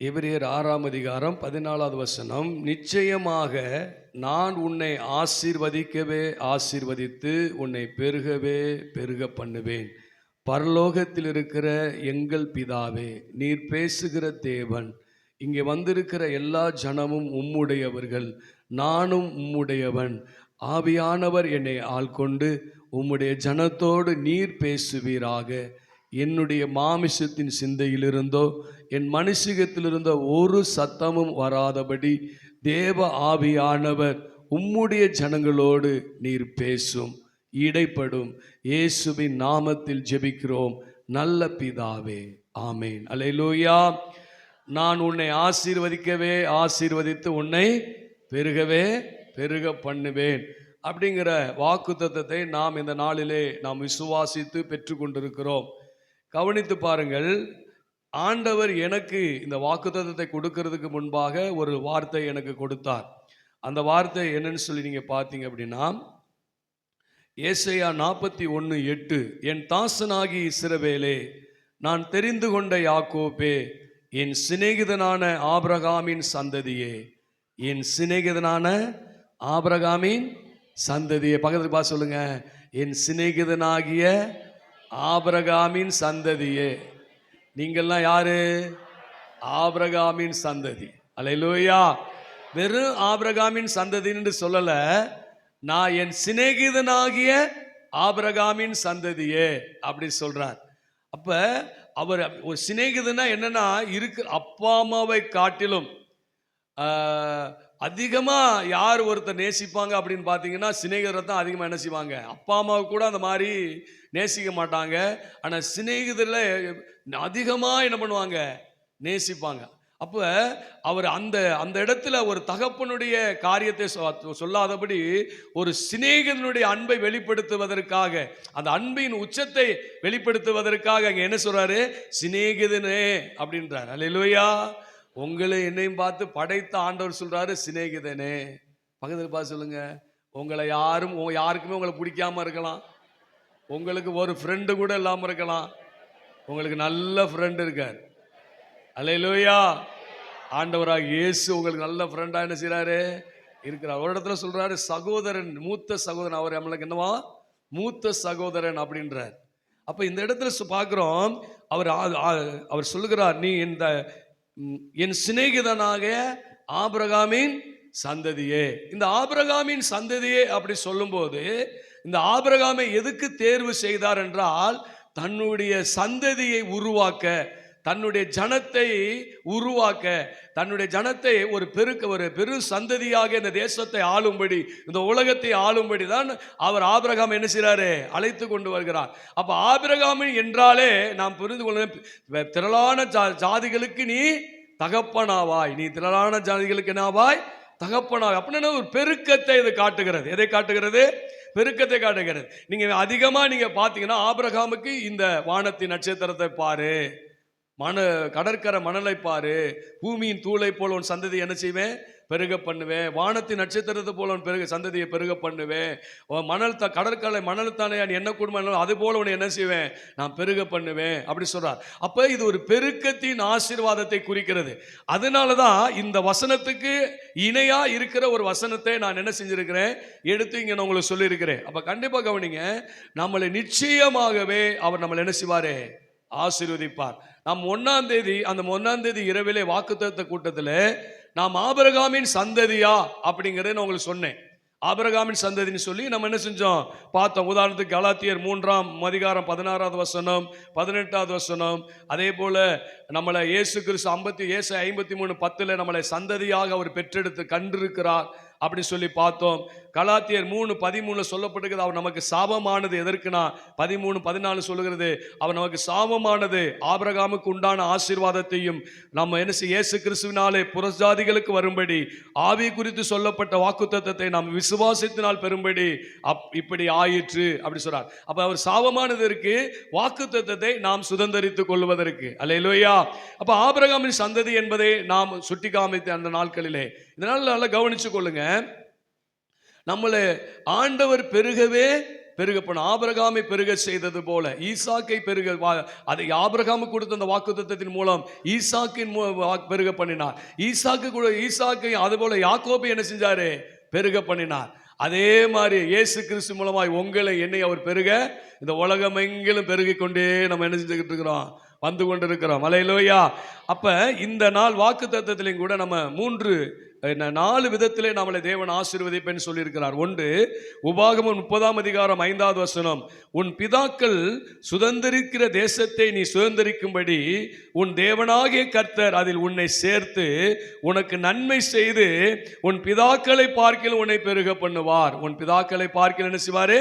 எபிரேயர் 6ஆம் அதிகாரம் 14வது வசனம், நிச்சயமாக நான் உன்னை ஆசீர்வதிக்கவே ஆசீர்வதித்து உன்னை பெருகவே பெருக பண்ணுவேன். பரலோகத்தில் இருக்கிற எங்கள் பிதாவே, நீர் பேசுகிற தேவன், இங்கே வந்திருக்கிற எல்லா ஜனமும் உம்முடையவர்கள், நானும் உம்முடையவன். ஆவியானவர் என்னை ஆள்கொண்டு உம்முடைய ஜனத்தோடு நீர் பேசுவீராக. என்னுடைய மாமிசத்தின் சிந்தையிலிருந்தோ என் மனுஷிகத்திலிருந்தோ ஒரு சத்தமும் வராதபடி தேவ ஆவியானவர் உம்முடைய ஜனங்களோடு நீர் பேசும், இடைப்படும். இயேசுவின் நாமத்தில் ஜெபிக்கிறோம் நல்ல பிதாவே, ஆமேன். அல்லேலூயா. நான் உன்னை ஆசீர்வதிக்கவே ஆசீர்வதித்து உன்னை பெருகவே பெருக பண்ணுவேன் அப்படிங்கிற வாக்குத்தத்தத்தை நாம் இந்த நாளிலே நாம் விசுவாசித்து பெற்று கொண்டிருக்கிறோம். கவனித்து பாருங்கள், ஆண்டவர் எனக்கு இந்த வாக்குத்தத்தத்தை கொடுக்கிறதுக்கு முன்பாக ஒரு வார்த்தை எனக்கு கொடுத்தார். அந்த வார்த்தை என்னன்னு சொல்லி நீங்க பார்த்தீங்க அப்படின்னா, ஏசாயா 41:8, என் தாசனாகி இஸ்ரவேலே, நான் தெரிந்து கொண்ட யாக்கோபே, என் சிநேகிதனான ஆபிரகாமின் சந்ததியே, என் சிநேகிதனான ஆபிரகாமின் சந்ததியே. பக்கத்துல பார்த்து சொல்லுங்க, என் சிநேகிதனாகிய ஆபிரகாமின் சந்ததியே. நீங்கள்லாம் யாரு? ஆபிரகாமின் சந்ததி. அல்லேலூயா. வெறும் ஆபிரகாமின் சந்ததின்னு சொல்லல, நான் என் சிநேகிதனாகிய ஆபிரகாமின் சந்ததியே அப்படி சொல்றார். அப்ப அவர் ஒரு சிநேகிதனா என்னன்னா, இருக்கு அப்பா அம்மாவை காட்டிலும் அதிகமா யார் ஒருத்தர் நேசிப்பாங்க அப்படின்னு பார்த்தீங்கன்னா, சிநேகிதரை தான் அதிகமாக என்ன செய்வாங்க. அப்பா அம்மாவை கூட அந்த மாதிரி நேசிக்க மாட்டாங்க. ஆனால் சிநேகிதரில் அதிகமாக என்ன பண்ணுவாங்க, நேசிப்பாங்க. அப்போ அவர் அந்த அந்த இடத்துல ஒரு தகப்பனுடைய காரியத்தை சொல்லாதபடி ஒரு சிநேகிதனுடைய அன்பை வெளிப்படுத்துவதற்காக, அந்த அன்பின் உச்சத்தை வெளிப்படுத்துவதற்காக அங்கே என்ன சொல்றாரு, சிநேகிதனே அப்படின்றார். அல்லேலூயா. உங்களை என்னையும் பார்த்து படைத்த ஆண்டவர் சொல்றாரு சிநேகிதனே. பக்கத்துக்கு பார்த்து சொல்லுங்க, உங்களை யாருக்குமே உங்களை பிடிக்காம இருக்கலாம், உங்களுக்கு ஒரு ஃப்ரெண்டு கூட இல்லாம இருக்கலாம், உங்களுக்கு நல்ல ஃப்ரெண்ட் இருக்கார். அல்லேலூயா. ஆண்டவராக இயேசு உங்களுக்கு நல்ல ஃப்ரெண்டா என்ன செய்யறாரு, இருக்கிறார். ஒரு இடத்துல சொல்றாரு சகோதரன், மூத்த சகோதரன். அவர் நம்மளுக்கு என்னவா, மூத்த சகோதரன் அப்படின்றார். அப்ப இந்த இடத்துல பார்க்கிறோம், அவர் சொல்லுகிறார், நீ இந்த என் சிநேகிதனாக ஆபிரகாமின் சந்ததியே. இந்த ஆபிரகாமின் சந்ததியே அப்படி சொல்லும்போது, இந்த ஆபிரகாமை எதுக்கு தேர்வு செய்தார் என்றால், தன்னுடைய சந்ததியை உருவாக்க, தன்னுடைய ஜனத்தை உருவாக்க, தன்னுடைய ஜனத்தை ஒரு பெரு சந்ததியாக இந்த தேசத்தை ஆளும்படி, இந்த உலகத்தை ஆளும்படி தான் அவர் ஆபிரகாம் என்ன செய்றாரு, அழைத்து கொண்டு வருகிறார். அப்ப ஆபிரகாம் என்றாலே நாம் புரிந்து கொள்ள, திரளான ஜாதிகளுக்கு நீ தகப்பனாவாய், நீ திரளான ஜாதிகளுக்கு என்னவாய், தகப்பனாவாய். அப்படின்னா ஒரு பெருக்கத்தை இது காட்டுகிறது. எதை காட்டுகிறது? பெருக்கத்தை காட்டுகிறது. நீங்க அதிகமா நீங்க பாத்தீங்கன்னா, ஆபிரகாமுக்கு இந்த வானத்தின் நட்சத்திரத்தை பாரு, கடற்கரை மணலை பாரு, பூமியின் தூளை போல உன் சந்ததி என்ன செய்வேன், பெருக பண்ணுவேன். வானத்தின் நட்சத்திரத்தை போல உன் சந்ததியை பெருக பண்ணுவேன். கடற்கரை மணல் தானே என்ன குடும்பம், அது போல உன்னை என்ன செய்வேன், நான் பெருக பண்ணுவேன் அப்படி சொல்றார். அப்ப இது ஒரு பெருக்கத்தின் ஆசீர்வாதத்தை குறிக்கிறது. அதனாலதான் இந்த வசனத்துக்கு இணையா இருக்கிற ஒரு வசனத்தை நான் என்ன செஞ்சிருக்கிறேன், எடுத்து இங்க நான் உங்களுக்கு சொல்லி இருக்கிறேன். அப்ப கண்டிப்பா கவனிங்க, நம்மளை நிச்சயமாகவே அவர் நம்மளை என்ன செய்வாரு, ஆசீர்வதிப்பார். நாம் 1ஆம் தேதி, அந்த 1ஆம் தேதி இரவிலே வாக்குத்தத்த கூட்டத்தில் நாம் ஆபிரகாமின் சந்ததியா அப்படிங்கிறத நான் உங்களுக்கு சொன்னேன். ஆபிரகாமின் சந்ததின்னு சொல்லி நம்ம என்ன செஞ்சோம் பார்த்தோம். உதாரணத்துக்கு கலாத்தியர் 3ஆம் அதிகாரம் 16வது வசனம், 18வது வசனம். அதே போல நம்மளை இயேசு கிறிஸ்து 53:10 நம்மளை சந்ததியாக அவர் பெற்றெடுத்து கண்டிருக்கிறார் அப்படி சொல்லி பார்த்தோம். கலாத்தியர் 3:13 சொல்லப்பட்டிருக்கிறது, அவர் நமக்கு சாபமானது எதற்குனா 13:14 சொல்லுகிறது, அவர் நமக்கு சாபமானது ஆபிரகாமுக்கு உண்டான ஆசீர்வாதத்தையும் நம்ம என்ன செய்ய இயேசு கிறிஸ்துவினாலே புறஜாதிகளுக்கு வரும்படி ஆவி குறித்து சொல்லப்பட்ட வாக்குத்தத்தத்தை நாம் விசுவாசத்தினால் பெறும்படி இப்படி ஆயிற்று அப்படி சொல்றார். அப்ப அவர் சாபமானதற்கு வாக்குத்தத்தத்தை நாம் சுதந்தரித்துக் கொள்வதற்கு. அல்லேலூயா. அப்ப ஆபிரகாமின் சந்ததி என்பதை நாம் சுட்டி காமித்த அந்த நாட்களிலே இதனால நல்லா கவனிச்சு கொள்ளுங்க. நம்மளை ஆண்டவர் பெருகவே பெருக பண்ண ஆபிரகாமை பெருக செய்தது போல ஈசாக்கை பெருக அதை ஆபிரகாமுக்கு கொடுத்த அந்த வாக்குத்தத்தத்தின் மூலம் ஈசாக்கின் பெருக பண்ணினார். ஈசாக்கை அதுபோல யாக்கோபை என்ன செஞ்சாரு? பெருக பண்ணினார். அதே மாதிரி இயேசு கிறிஸ்து மூலமாய் உங்களை என்னை அவர் பெருக இந்த உலகம் எங்கிலும் பெருகிக் கொண்டே நம்ம என்ன செஞ்சுக்கிட்டு இருக்கிறோம், வந்து கொண்டிருக்கிறோம். அல்லேலூயா. அப்ப இந்த நாள் வாக்குத்தத்தத்திலும் கூட நம்ம 4 விதத்திலே நம்மளை தேவன் ஆசீர்வதிப்பேன்னு சொல்லியிருக்கிறார். ஒன்று, உபாகமம் 30:5 உன் பிதாக்கள் சுதந்தரிக்கிற தேசத்தை நீ சுதந்தரிக்கும்படி உன் தேவனாகிய கர்த்தர் அதில் உன்னை சேர்த்து உனக்கு நன்மை செய்து உன் பிதாக்களை பார்க்கில் உன்னை பெருக பண்ணுவார். உன் பிதாக்களை பார்க்கில் என்ன செய்வாரு?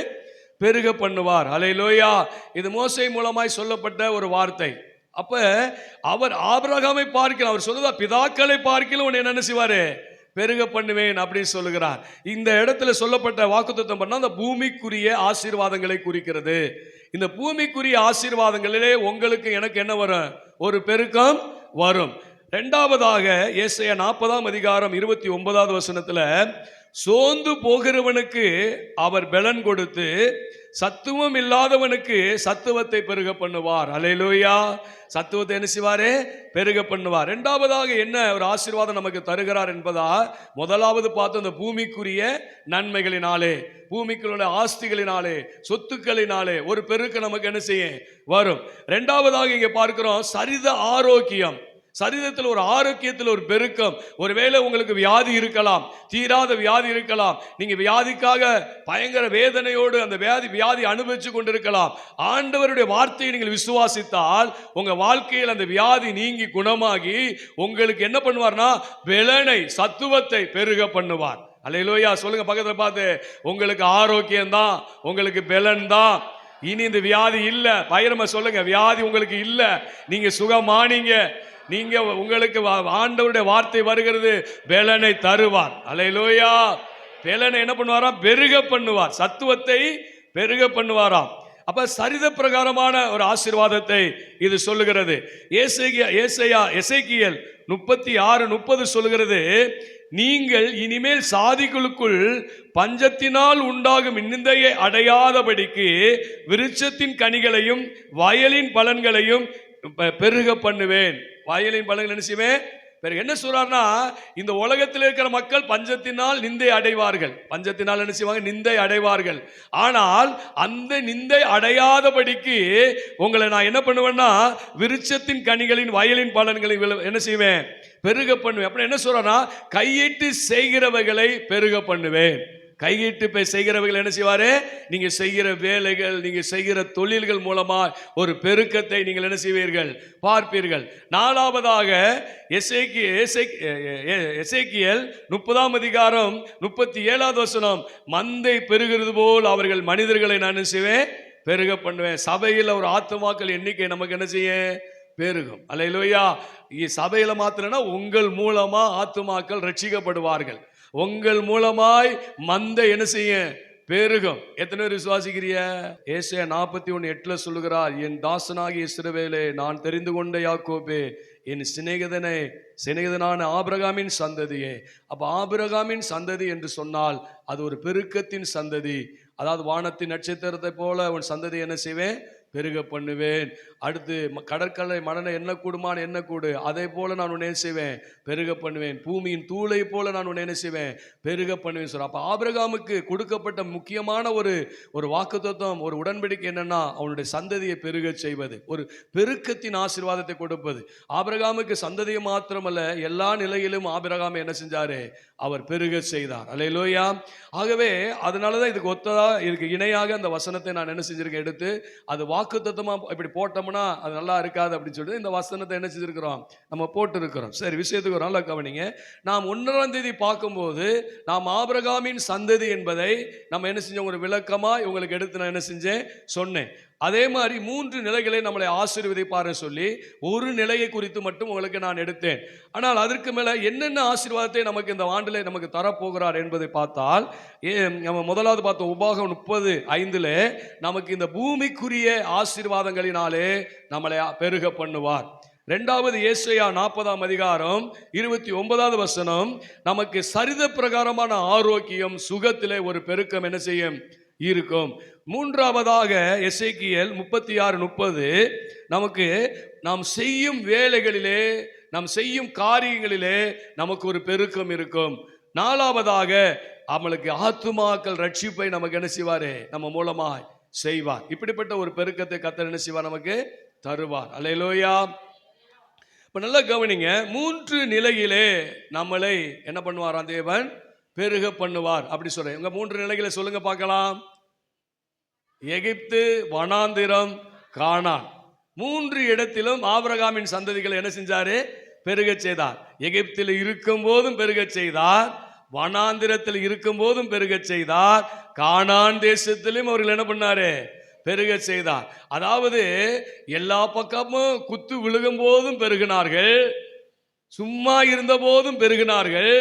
பெருக பண்ணுவார். அல்லேலூயா. இது மோசே மூலமாய் சொல்லப்பட்ட ஒரு வார்த்தை. அப்ப அவர் ஆபிரகாமை பார்க்கல, அவர் சொல்லுதா பிதாக்களை பார்க்கல உன்னை என்ன செய்வாரு? பெருக பண்ணுவேன் அப்படின்னு சொல்லுகிறார். இந்த இடத்துல சொல்லப்பட்ட வாக்குத்தத்தம் பண்ணா அந்த பூமிக்குரிய ஆசீர்வாதங்களை குறிக்கிறது. இந்த பூமிக்குரிய ஆசீர்வாதங்களிலே உங்களுக்கு எனக்கு என்ன வரும்? ஒரு பெருக்கம் வரும். இரண்டாவதாக ஏசாயா 40:29 சோர்ந்து போகிறவனுக்கு அவர் பலன் கொடுத்து சத்துவம் இல்லாதவனுக்கு சத்துவத்தை பெருக பண்ணுவார். அல்லேலூயா. சத்துவத்தை என்ன செய்வாரே? பெருக பண்ணுவார். இரண்டாவதாக என்ன ஒரு ஆசீர்வாதம் நமக்கு தருகிறார் என்பதா, முதலாவது பார்த்து அந்த பூமிக்குரிய நன்மைகளினாலே, பூமிக்குள்ள ஆஸ்திகளினாலே, சொத்துக்களினாலே ஒரு பெருக்கு நமக்கு என்ன செய்ய வரும். இரண்டாவதாக இங்க பார்க்கிறோம் சரீர ஆரோக்கியம். சரீரத்தில் ஒரு ஆரோக்கியத்தில் ஒரு பெருக்கம். ஒருவேளை உங்களுக்கு வியாதி இருக்கலாம், தீராத வியாதி இருக்கலாம், நீங்க வியாதிக்காக பயங்கர வேதனையோடு அந்த வியாதி அனுபவிச்சு கொண்டிருக்கலாம். ஆண்டவருடைய வார்த்தையை நீங்கள் விசுவாசித்தால் உங்க வாழ்க்கையில் அந்த வியாதி நீங்கி குணமாகி உங்களுக்கு என்ன பண்ணுவார்னா பலனை சத்துவத்தை பெருக பண்ணுவார். அல்லேலூயா. சொல்லுங்க பக்கத்துல பார்த்து, உங்களுக்கு ஆரோக்கியம் தான், உங்களுக்கு பலன் தான், இனி இந்த வியாதி இல்ல. பயரமா சொல்லுங்க, வியாதி உங்களுக்கு இல்ல, நீங்க சுகமானீங்க. நீங்க உங்களுக்கு ஆண்டவருடைய வார்த்தை வருகிறது, பலனை தருவார். அல்லேலூயா. பலனை என்ன பண்ணுவாராம்? பெருக பண்ணுவார், சத்துவத்தை பெருக பண்ணுவாராம். அப்ப சரித பிரகாரமான ஒரு ஆசீர்வாதத்தை இது சொல்லுகிறது. எசேக்கியேல் 36:30 சொல்லுகிறது, நீங்கள் இனிமேல் சாதிகளுக்குள் பஞ்சத்தினால் உண்டாகும் நிந்தையை அடையாதபடிக்கு விருட்சத்தின் கனிகளையும் வயலின் பலன்களையும் பெருக பண்ணுவேன். வயலின் பலன்கள் என்ன செய்வேன்? என்ன சொல்றாருன்னா, இந்த உலகத்தில் இருக்கிற மக்கள் பஞ்சத்தினால் நிந்தை அடைவார்கள். பஞ்சத்தினால் என்ன செய்வாங்க? நிந்தை அடைவார்கள். ஆனால் அந்த நிந்தை அடையாதபடிக்கு உங்களை நான் என்ன பண்ணுவேன்னா விருட்சத்தின் கனிகளின் வயலின் பலன்களை என்ன செய்வேன்? பெருக பண்ணுவேன். அப்படி என்ன சொல்றா, கையிட்டு செய்கிறவைகளை பெருக பண்ணுவேன். கையிட்டு செய்கிறவர்கள் என்ன செய்வாரு? நீங்க செய்கிற வேலைகள், நீங்க செய்கிற தொழில்கள் மூலமா ஒரு பெருக்கத்தை நீங்கள் என்ன செய்வீர்கள்? பார்ப்பீர்கள். நாலாவதாக எசேக்கியேல் 30:37 மந்தை பெருகிறது போல் அவர்கள் மனிதர்களை நான் என்ன செய்வேன்? பெருக பண்ணுவேன். சபையில் ஒரு ஆத்துமாக்கள் எண்ணிக்கை நமக்கு என்ன செய்ய? பெருகும். அல்லேலூயா. சபையில மாத்திரம்னா உங்கள் மூலமா ஆத்துமாக்கள் ரட்சிக்கப்படுவார்கள். உங்கள் மூலமாய் மந்தை என்ன செய்ய? பெருகும். எத்தனை பேர் விசுவாசிக்கிறிய? ஏசாயா 41:8 சொல்லுகிறார், என் தாசனாகிய இஸ்ரவேலே, நான் தெரிந்து கொண்ட யாக்கோபே, என் சிநேகிதனான ஆபிரகாமின் சந்ததியே. அப்ப ஆபிரகாமின் சந்ததி என்று சொன்னால் அது ஒரு பெருக்கத்தின் சந்ததி. அதாவது வானத்தின் நட்சத்திரத்தை போல உன் சந்ததி என்ன செய்வேன்? பெருக பண்ணுவேன். அடுத்து கடற்கரை மணலை என்ன கூடுமான என்ன கூடு, அதே போல நான் உன்னை செய்வேன்? பெருக பண்ணுவேன். பூமியின் தூளை போல நான் உன்னை என்ன செய்வேன்? பெருக பண்ணுவேன் சொல்ற. அப்ப ஆபிரகாமுக்கு கொடுக்கப்பட்ட முக்கியமான ஒரு வாக்குத்தத்தம், ஒரு உடன்படிக்கை என்னன்னா அவனுடைய சந்ததியை பெருக செய்வது, ஒரு பெருக்கத்தின் ஆசீர்வாதத்தை கொடுப்பது. ஆபிரகாமுக்கு சந்ததியை மாத்திரமல்ல, எல்லா நிலையிலும் ஆபிரகாம் என்ன செஞ்சாரு? அவர் பெருக செய்தார். அல்லேலூயா. ஆகவே அதனாலதான் இதுக்கு ஒத்ததா, இதுக்கு இணையாக அந்த வசனத்தை நான் என்ன செஞ்சிருக்கேன்? எடுத்து அது வாக்குத்தத்தமா இப்படி போட்டோம்னா அது நல்லா இருக்காது அப்படின்னு சொல்லிட்டு இந்த வசனத்தை என்ன செஞ்சிருக்கிறோம், நம்ம போட்டு இருக்கிறோம். சரி, விஷயத்துக்கு ஒரு நாள் கவனிங்க. நாம் 1ஆம் தேதி பார்க்கும்போது நாம் ஆபிரகாமின் சந்ததி என்பதை நம்ம என்ன செஞ்சோம், ஒரு விளக்கமா உங்களுக்கு எடுத்து நான் என்ன செஞ்சேன் சொன்னேன். அதே மாதிரி 3 நிலைகளை நம்மளை ஆசீர்வதிப்பாரு சொல்லி ஒரு நிலையை குறித்து மட்டும் உங்களுக்கு நான் எடுத்தேன். ஆனால் அதற்கு மேல என்னென்ன ஆசீர்வாதத்தை நமக்கு இந்த ஆண்டிலே நமக்கு தரப்போகிறார் என்பதை பார்த்தால், நம்ம முதலாவது பார்த்தோம் உபாகம் 30:5 நமக்கு இந்த பூமிக்குரிய ஆசீர்வாதங்களினாலே நம்மளை பெருக பண்ணுவார். இரண்டாவது ஏசாயா 40ஆம் அதிகாரம் 29வது வசனம் நமக்கு சரித பிரகாரமான ஆரோக்கியம் சுகத்திலே ஒரு பெருக்கம் என்ன செய்யும் இருக்கும். மூன்றாவதாக எசேக்கியேல் 36:30 நமக்கு நாம் செய்யும் வேலைகளிலே நாம் செய்யும் காரியங்களிலே நமக்கு ஒரு பெருக்கம் இருக்கும். நாலாவதாக அவளுக்கு ஆத்துமாக்கள் ரட்சிப்பை நமக்கு என்ன செய்வாரு, நம்ம மூலமாய் செய்வார். இப்படிப்பட்ட ஒரு பெருக்கத்தை கர்த்தர் என்ன செய்வார், நமக்கு தருவார். அல்லேலூயா. இப்ப நல்லா கவனிங்க, 3 நிலையிலே நம்மளை என்ன பண்ணுவாராம் தேவன், பெருக பண்ணுவார் அப்படி சொல்றேன். உங்க 3 நிலைகளை சொல்லுங்க பார்க்கலாம். எகிப்து, வனாந்திரம், கானான். 3 இடத்திலும் ஆபிரகாமின் சந்ததிகளை என்ன செஞ்சாரு, பெருக செய்தார். எகிப்தில் இருக்கும் போதும் பெருக செய்தார், வனாந்திரத்தில் இருக்கும் போதும் பெருக செய்தார், கானான் தேசத்திலும் அவர்கள் என்ன பண்ணாரு, பெருக செய்தார். அதாவது எல்லா பக்கமும் குத்து விழுகும் போதும் பெருகினார்கள், சும்மா இருந்த போதும் பெருகினார்கள்,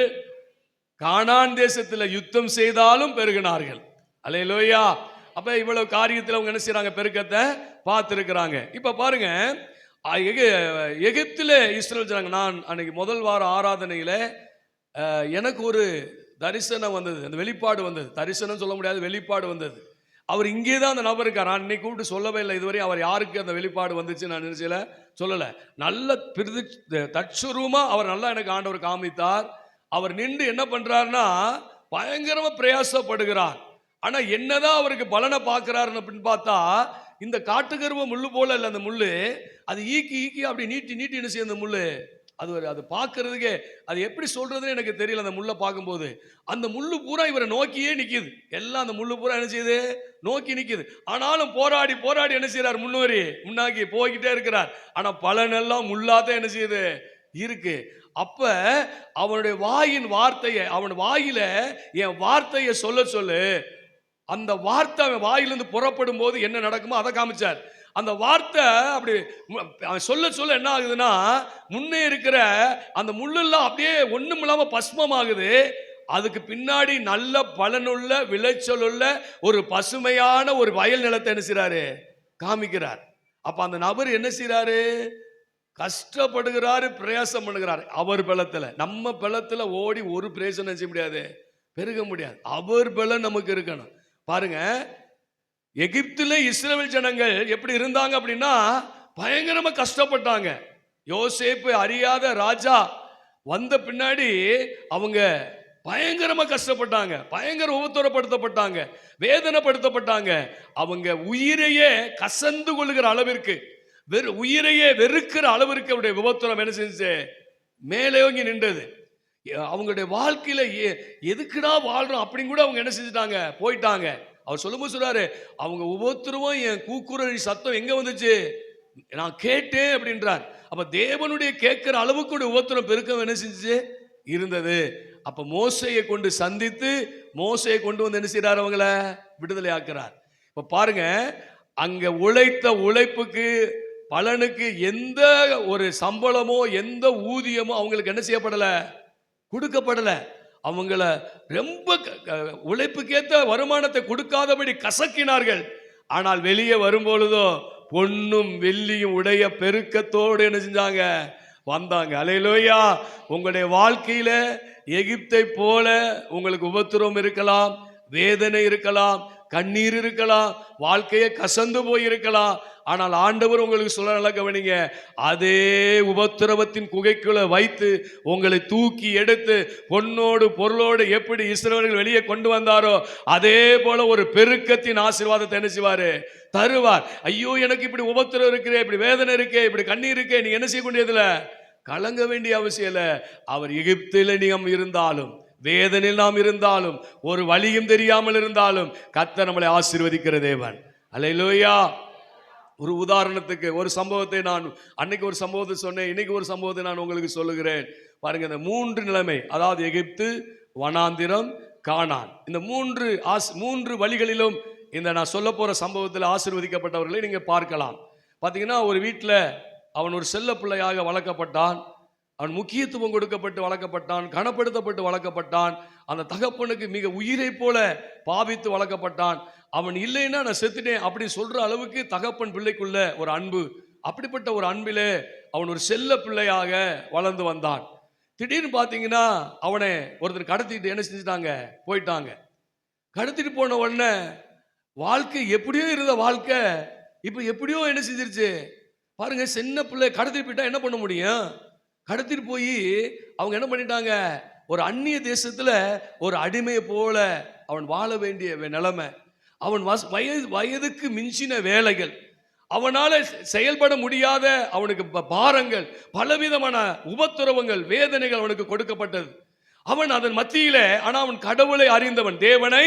கானான் தேசத்தில் யுத்தம் செய்தாலும் பெருகினார்கள். அல்லேலூயா. அப்ப இவ்வளவு காரியத்தில் அவங்க என்ன செய்யறாங்க, பெருக்கத்தை பார்த்திருக்கிறாங்க. இப்ப பாருங்க, எகிப்தில இஸ்ரவேல் ஜனங்க, நான் அன்னைக்கு முதல் வார ஆராதனையில எனக்கு ஒரு தரிசனம் வந்தது, அந்த வெளிப்பாடு வந்தது. தரிசனம் சொல்ல முடியாது, வெளிப்பாடு வந்தது. அவர் இங்கே தான் அந்த நபர் இருக்கார். நான் இன்னைக்கு கூப்பிட்டு சொல்லவே இல்லை இதுவரை அவர் யாருக்கு அந்த வெளிப்பாடு வந்துச்சு நான் நினைச்சல சொல்லலை. நல்ல தற்சுரூபமா அவர் நல்லா எனக்கு ஆண்டவர் காமித்தார். அவர் நின்று என்ன பண்றாருன்னா பயங்கரமா பிரயாசப்படுகிறார். ஆனா என்னதான் அவருக்கு பலனை பார்க்கிறாருன்னு அப்படின்னு பார்த்தா, இந்த காட்டுக்கருவ முள்ளு போல இல்லை அந்த முள்ளு, அது ஈக்கி ஈக்கி அப்படி நீட்டி நீட்டி என்ன செய்ய அந்த முள்ளு, அது பார்க்கறதுக்கே அது எப்படி சொல்றதுன்னு எனக்கு தெரியல. அந்த முள்ளை பார்க்கும்போது அந்த முள்ளு பூரா இவரை நோக்கியே நிக்குது. எல்லாம் அந்த முள்ளு பூரா என்ன செய்யுது, நோக்கி நிக்குது. ஆனாலும் போராடி போராடி என்ன செய்யறார், முன்னாக்கி போய்கிட்டே இருக்கிறார். ஆனா பலனெல்லாம் முள்ளாதான் என்ன செய்யுது இருக்கு. அப்ப அவனுடைய வாயின் வார்த்தையை, அவன் வாயில என் வார்த்தையை சொல்ல சொல்லு, அந்த வார்த்தை வாயிலிருந்து புறப்படும் போது என்ன நடக்குமோ அதை காமிச்சார். அந்த வார்த்தை அப்படி சொல்ல சொல்ல என்ன ஆகுதுன்னா, முன்னே இருக்கிற அந்த முள்ளெல்லாம் அப்படியே ஒண்ணும் இல்லாம பஸ்மமாகுது. அதுக்கு பின்னாடி நல்ல பலனுள்ள விளைச்சலுள்ள ஒரு பசுமையான ஒரு வயல் நிலத்தை என்ன செய்றாரு, காமிக்கிறார். அப்ப அந்த நபர் என்ன செய்றாரு, கஷ்டப்படுகிறாரு, பிரயாசம் பண்ணுகிறார். அவர் பலத்துல, நம்ம பலத்துல ஓடி ஒரு பிரயோஜனம் செய்ய முடியாது, பெருக முடியாது. அவர் பலம் நமக்கு இருக்கணும். பாருங்க, எகிப்தில இஸ்ரவேல் ஜனங்கள் எப்படி இருந்தாங்க அப்படின்னா பயங்கரமா கஷ்டப்பட்டாங்க. யோசேப்பு அறியாத ராஜா வந்த பின்னாடி அவங்க பயங்கரமா கஷ்டப்பட்டாங்க, பயங்கர உபத்திரப்படுத்தப்பட்டாங்க, வேதனைப்படுத்தப்பட்டாங்க. அவங்க உயிரையே கசந்து கொள்ளுகிற அளவிற்கு, உயிரையே வெறுக்கிற அளவிற்கு அவருடைய உபத்திரம் என்ன செஞ்சு மேலோங்கி நின்றது. அவங்களுடைய வாழ்க்கையில எதுக்குடா வாழ்றோம் அப்படின்னு கூட அவங்க என்ன செஞ்சுட்டாங்க, போயிட்டாங்க. அவர் சொல்லும்போது சொல்றாரு, அவங்க உபத்திரவம் என் கூக்குரல் சத்தம் எங்க வந்துச்சு, நான் கேட்டேன் அப்படின்றார். அப்ப தேவனுடைய கேட்கிற அளவுக்கு உபத்திரம் பெருக்கம் என்ன செஞ்சு இருந்தது. அப்ப மோசையை கொண்டு சந்தித்து மோசையை கொண்டு வந்து என்ன செய்யறாரு, அவங்கள விடுதலை ஆக்குறார். இப்ப பாருங்க, அங்க உழைத்த உழைப்புக்கு பலனுக்கு எந்த ஒரு சம்பளமோ எந்த ஊதியமோ அவங்களுக்கு என்ன செய்யப்படல, கொடுக்கப்படல. அவங்கள ரொம்ப உழைப்புக்கேற்ற வருமானத்தை கொடுக்காதபடி கசக்கினார்கள். ஆனால் வெளியே வரும்பொழுதோ பொன்னும் வெள்ளியும் உடைய பெருக்கத்தோடு என்ன செஞ்சாங்க, வந்தாங்க. அல்லேலூயா. உங்களுடைய வாழ்க்கையில எகிப்தை போல உங்களுக்கு உபத்திரம் இருக்கலாம், வேதனை இருக்கலாம், கண்ணீர் இருக்கலாம், வாழ்க்கையை கசந்து போயிருக்கலாம். ஆனால் ஆண்டவர் உங்களுக்கு சொல்ல, நல்லா கவனிங்க, அதே உபத்திரவத்தின் குகைக்குள்ள வைத்து உங்களை தூக்கி எடுத்து பொன்னோடு பொருளோடு எப்படி இஸ்ரவேலர்கள் வெளியே கொண்டு வந்தாரோ அதே போல ஒரு பெருக்கத்தின் ஆசீர்வாதத்தை என்ன செய்வாரு, தருவார். ஐயோ எனக்கு இப்படி உபத்திரம் இருக்கிறே, இப்படி வேதனை இருக்கே, இப்படி கண்ணீர் இருக்கே, நீங்க என்ன செய்யக்கூடியதுல கலங்க வேண்டிய அவசியம் இல்லை. அவர் எகிப்தில் நாம் இருந்தாலும், வேதனையில் நாம் இருந்தாலும், ஒரு வழியும் தெரியாமல் இருந்தாலும் கர்த்தர் நம்மளை ஆசீர்வதிக்கிற தேவன். அல்லேலூயா. ஒரு உதாரணத்துக்கு ஒரு சம்பவத்தை நான் அன்னைக்கு ஒரு சம்பவத்தை சொன்னேன், இன்னைக்கு ஒரு சம்பவத்தை நான் உங்களுக்கு சொல்லுகிறேன். பாருங்க, இந்த 3 நிலைமை, அதாவது எகிப்து, வனாந்திரம், கானான், இந்த 3 வழிகளிலும் இந்த நான் சொல்ல போற சம்பவத்தில் ஆசீர்வதிக்கப்பட்டவர்களை நீங்க பார்க்கலாம். பாத்தீங்கன்னா, ஒரு வீட்டில் அவன் ஒரு செல்ல பிள்ளையாக வளர்க்கப்பட்டான். அவன் முக்கியத்துவம் கொடுக்கப்பட்டு வளர்க்கப்பட்டான், கனப்படுத்தப்பட்டு வளர்க்கப்பட்டான். அந்த தகப்பனுக்கு மிக உயிரை போல பாவித்து வளர்க்கப்பட்டான். அவன் இல்லைன்னா நான் செத்துட்டேன் அப்படி சொல்ற அளவுக்கு தகப்பன் பிள்ளைக்குள்ள ஒரு அன்பு. அப்படிப்பட்ட ஒரு அன்பிலே அவன் ஒரு செல்ல பிள்ளையாக வளர்ந்து வந்தான். திடீர்னு பார்த்தீங்கன்னா அவனை ஒருத்தர் கடத்திட்டு என்ன செஞ்சுட்டாங்க, போயிட்டாங்க. கடத்திட்டு போன உடனே வாழ்க்கை எப்படியோ இருந்த வாழ்க்கை இப்போ எப்படியோ என்ன செஞ்சிருச்சு பாருங்க. சின்ன பிள்ளை கடத்திட்டு போயிட்டா என்ன பண்ண முடியும்? கடத்திட்டு போய் அவங்க என்ன பண்ணிட்டாங்க, ஒரு அந்நிய தேசத்துல ஒரு அடிமையை போல அவன் வாழ வேண்டிய நிலைமை. அவன் வயதுக்கு மிஞ்சின வேலைகள், அவனால செயல்பட முடியாத அவனுக்கு பாரங்கள், பலவிதமான உபத்திரவங்கள், வேதனைகள் அவனுக்கு கொடுக்கப்பட்டது. அவன் அதன் மத்தியில, ஆனா அவன் கடவுளை அறிந்தவன், தேவனை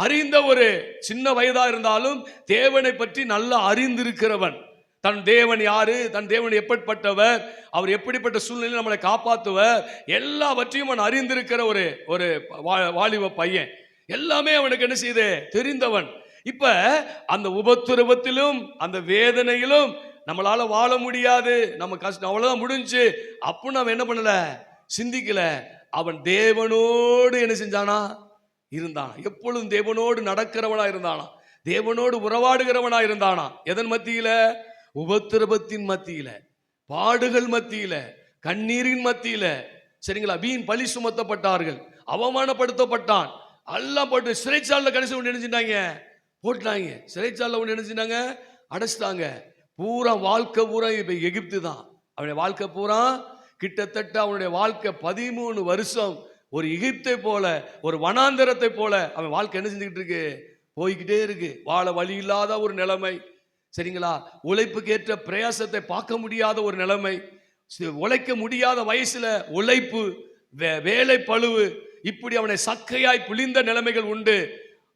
அறிந்த ஒரு சின்ன வயதா இருந்தாலும் தேவனை பற்றி நல்லா அறிந்திருக்கிறவன். தன் தேவன் யாரு, தன் தேவன் எப்படிப்பட்டவர், அவர் எப்படிப்பட்ட சூழ்நிலையில் நம்மளை காப்பாற்றுவர், எல்லாவற்றையும் அவன் அறிந்திருக்கிற ஒரு வாலிப பையன். எல்லாமே அவனுக்கு என்ன செய்து தெரிந்தவன். இப்ப அந்த உபத்திரவத்திலும் அந்த வேதனையிலும் நம்மளால வாழ முடியாது, நம்ம கஷ்டம் அவ்வளவுதான் முடிஞ்சு அப்படின்னு அவன் என்ன பண்ணல, சிந்திக்கல. அவன் தேவனோடு என்ன செஞ்சானா, இருந்தான். எப்பொழுதும் தேவனோடு நடக்கிறவனா இருந்தானா, தேவனோடு உறவாடுகிறவனா இருந்தானா. எதன் மத்தியில? உபத்திரவத்தின் மத்தியில, பாடுகள் மத்தியில, கண்ணீரின் மத்தியில. சரிங்களா? வீண் பழி சுமத்தப்பட்டார்கள், அவமானப்படுத்தப்பட்டான், எல்லாம் போட்டு சிறைச்சாலையில் கடைசி ஒன்று நினைச்சிட்டாங்க, போட்டாங்க சிறைச்சாலையில் ஒன்று நினைச்சிட்டாங்க, அடைச்சிட்டாங்க. பூரா வாழ்க்கை பூரா இப்ப எகிப்து தான் அவனுடைய வாழ்க்கை பூரா. கிட்டத்தட்ட அவனுடைய வாழ்க்கை 13 வருஷம் ஒரு எகிப்தை போல, ஒரு வனாந்தரத்தை போல அவன் வாழ்க்கை என்ன செஞ்சுக்கிட்டு இருக்கு, போய்கிட்டே இருக்கு. வாழ வழி இல்லாத ஒரு நிலைமை. சரிங்களா? உழைப்புக்கு ஏற்ற பிரயாசத்தை பார்க்க முடியாத ஒரு நிலைமை, உழைக்க முடியாத வயசுல உழைப்பு, வேலை பழுவு, இப்படி அவனை சக்கையாய் பிழிந்த நிலைமைகள் உண்டு.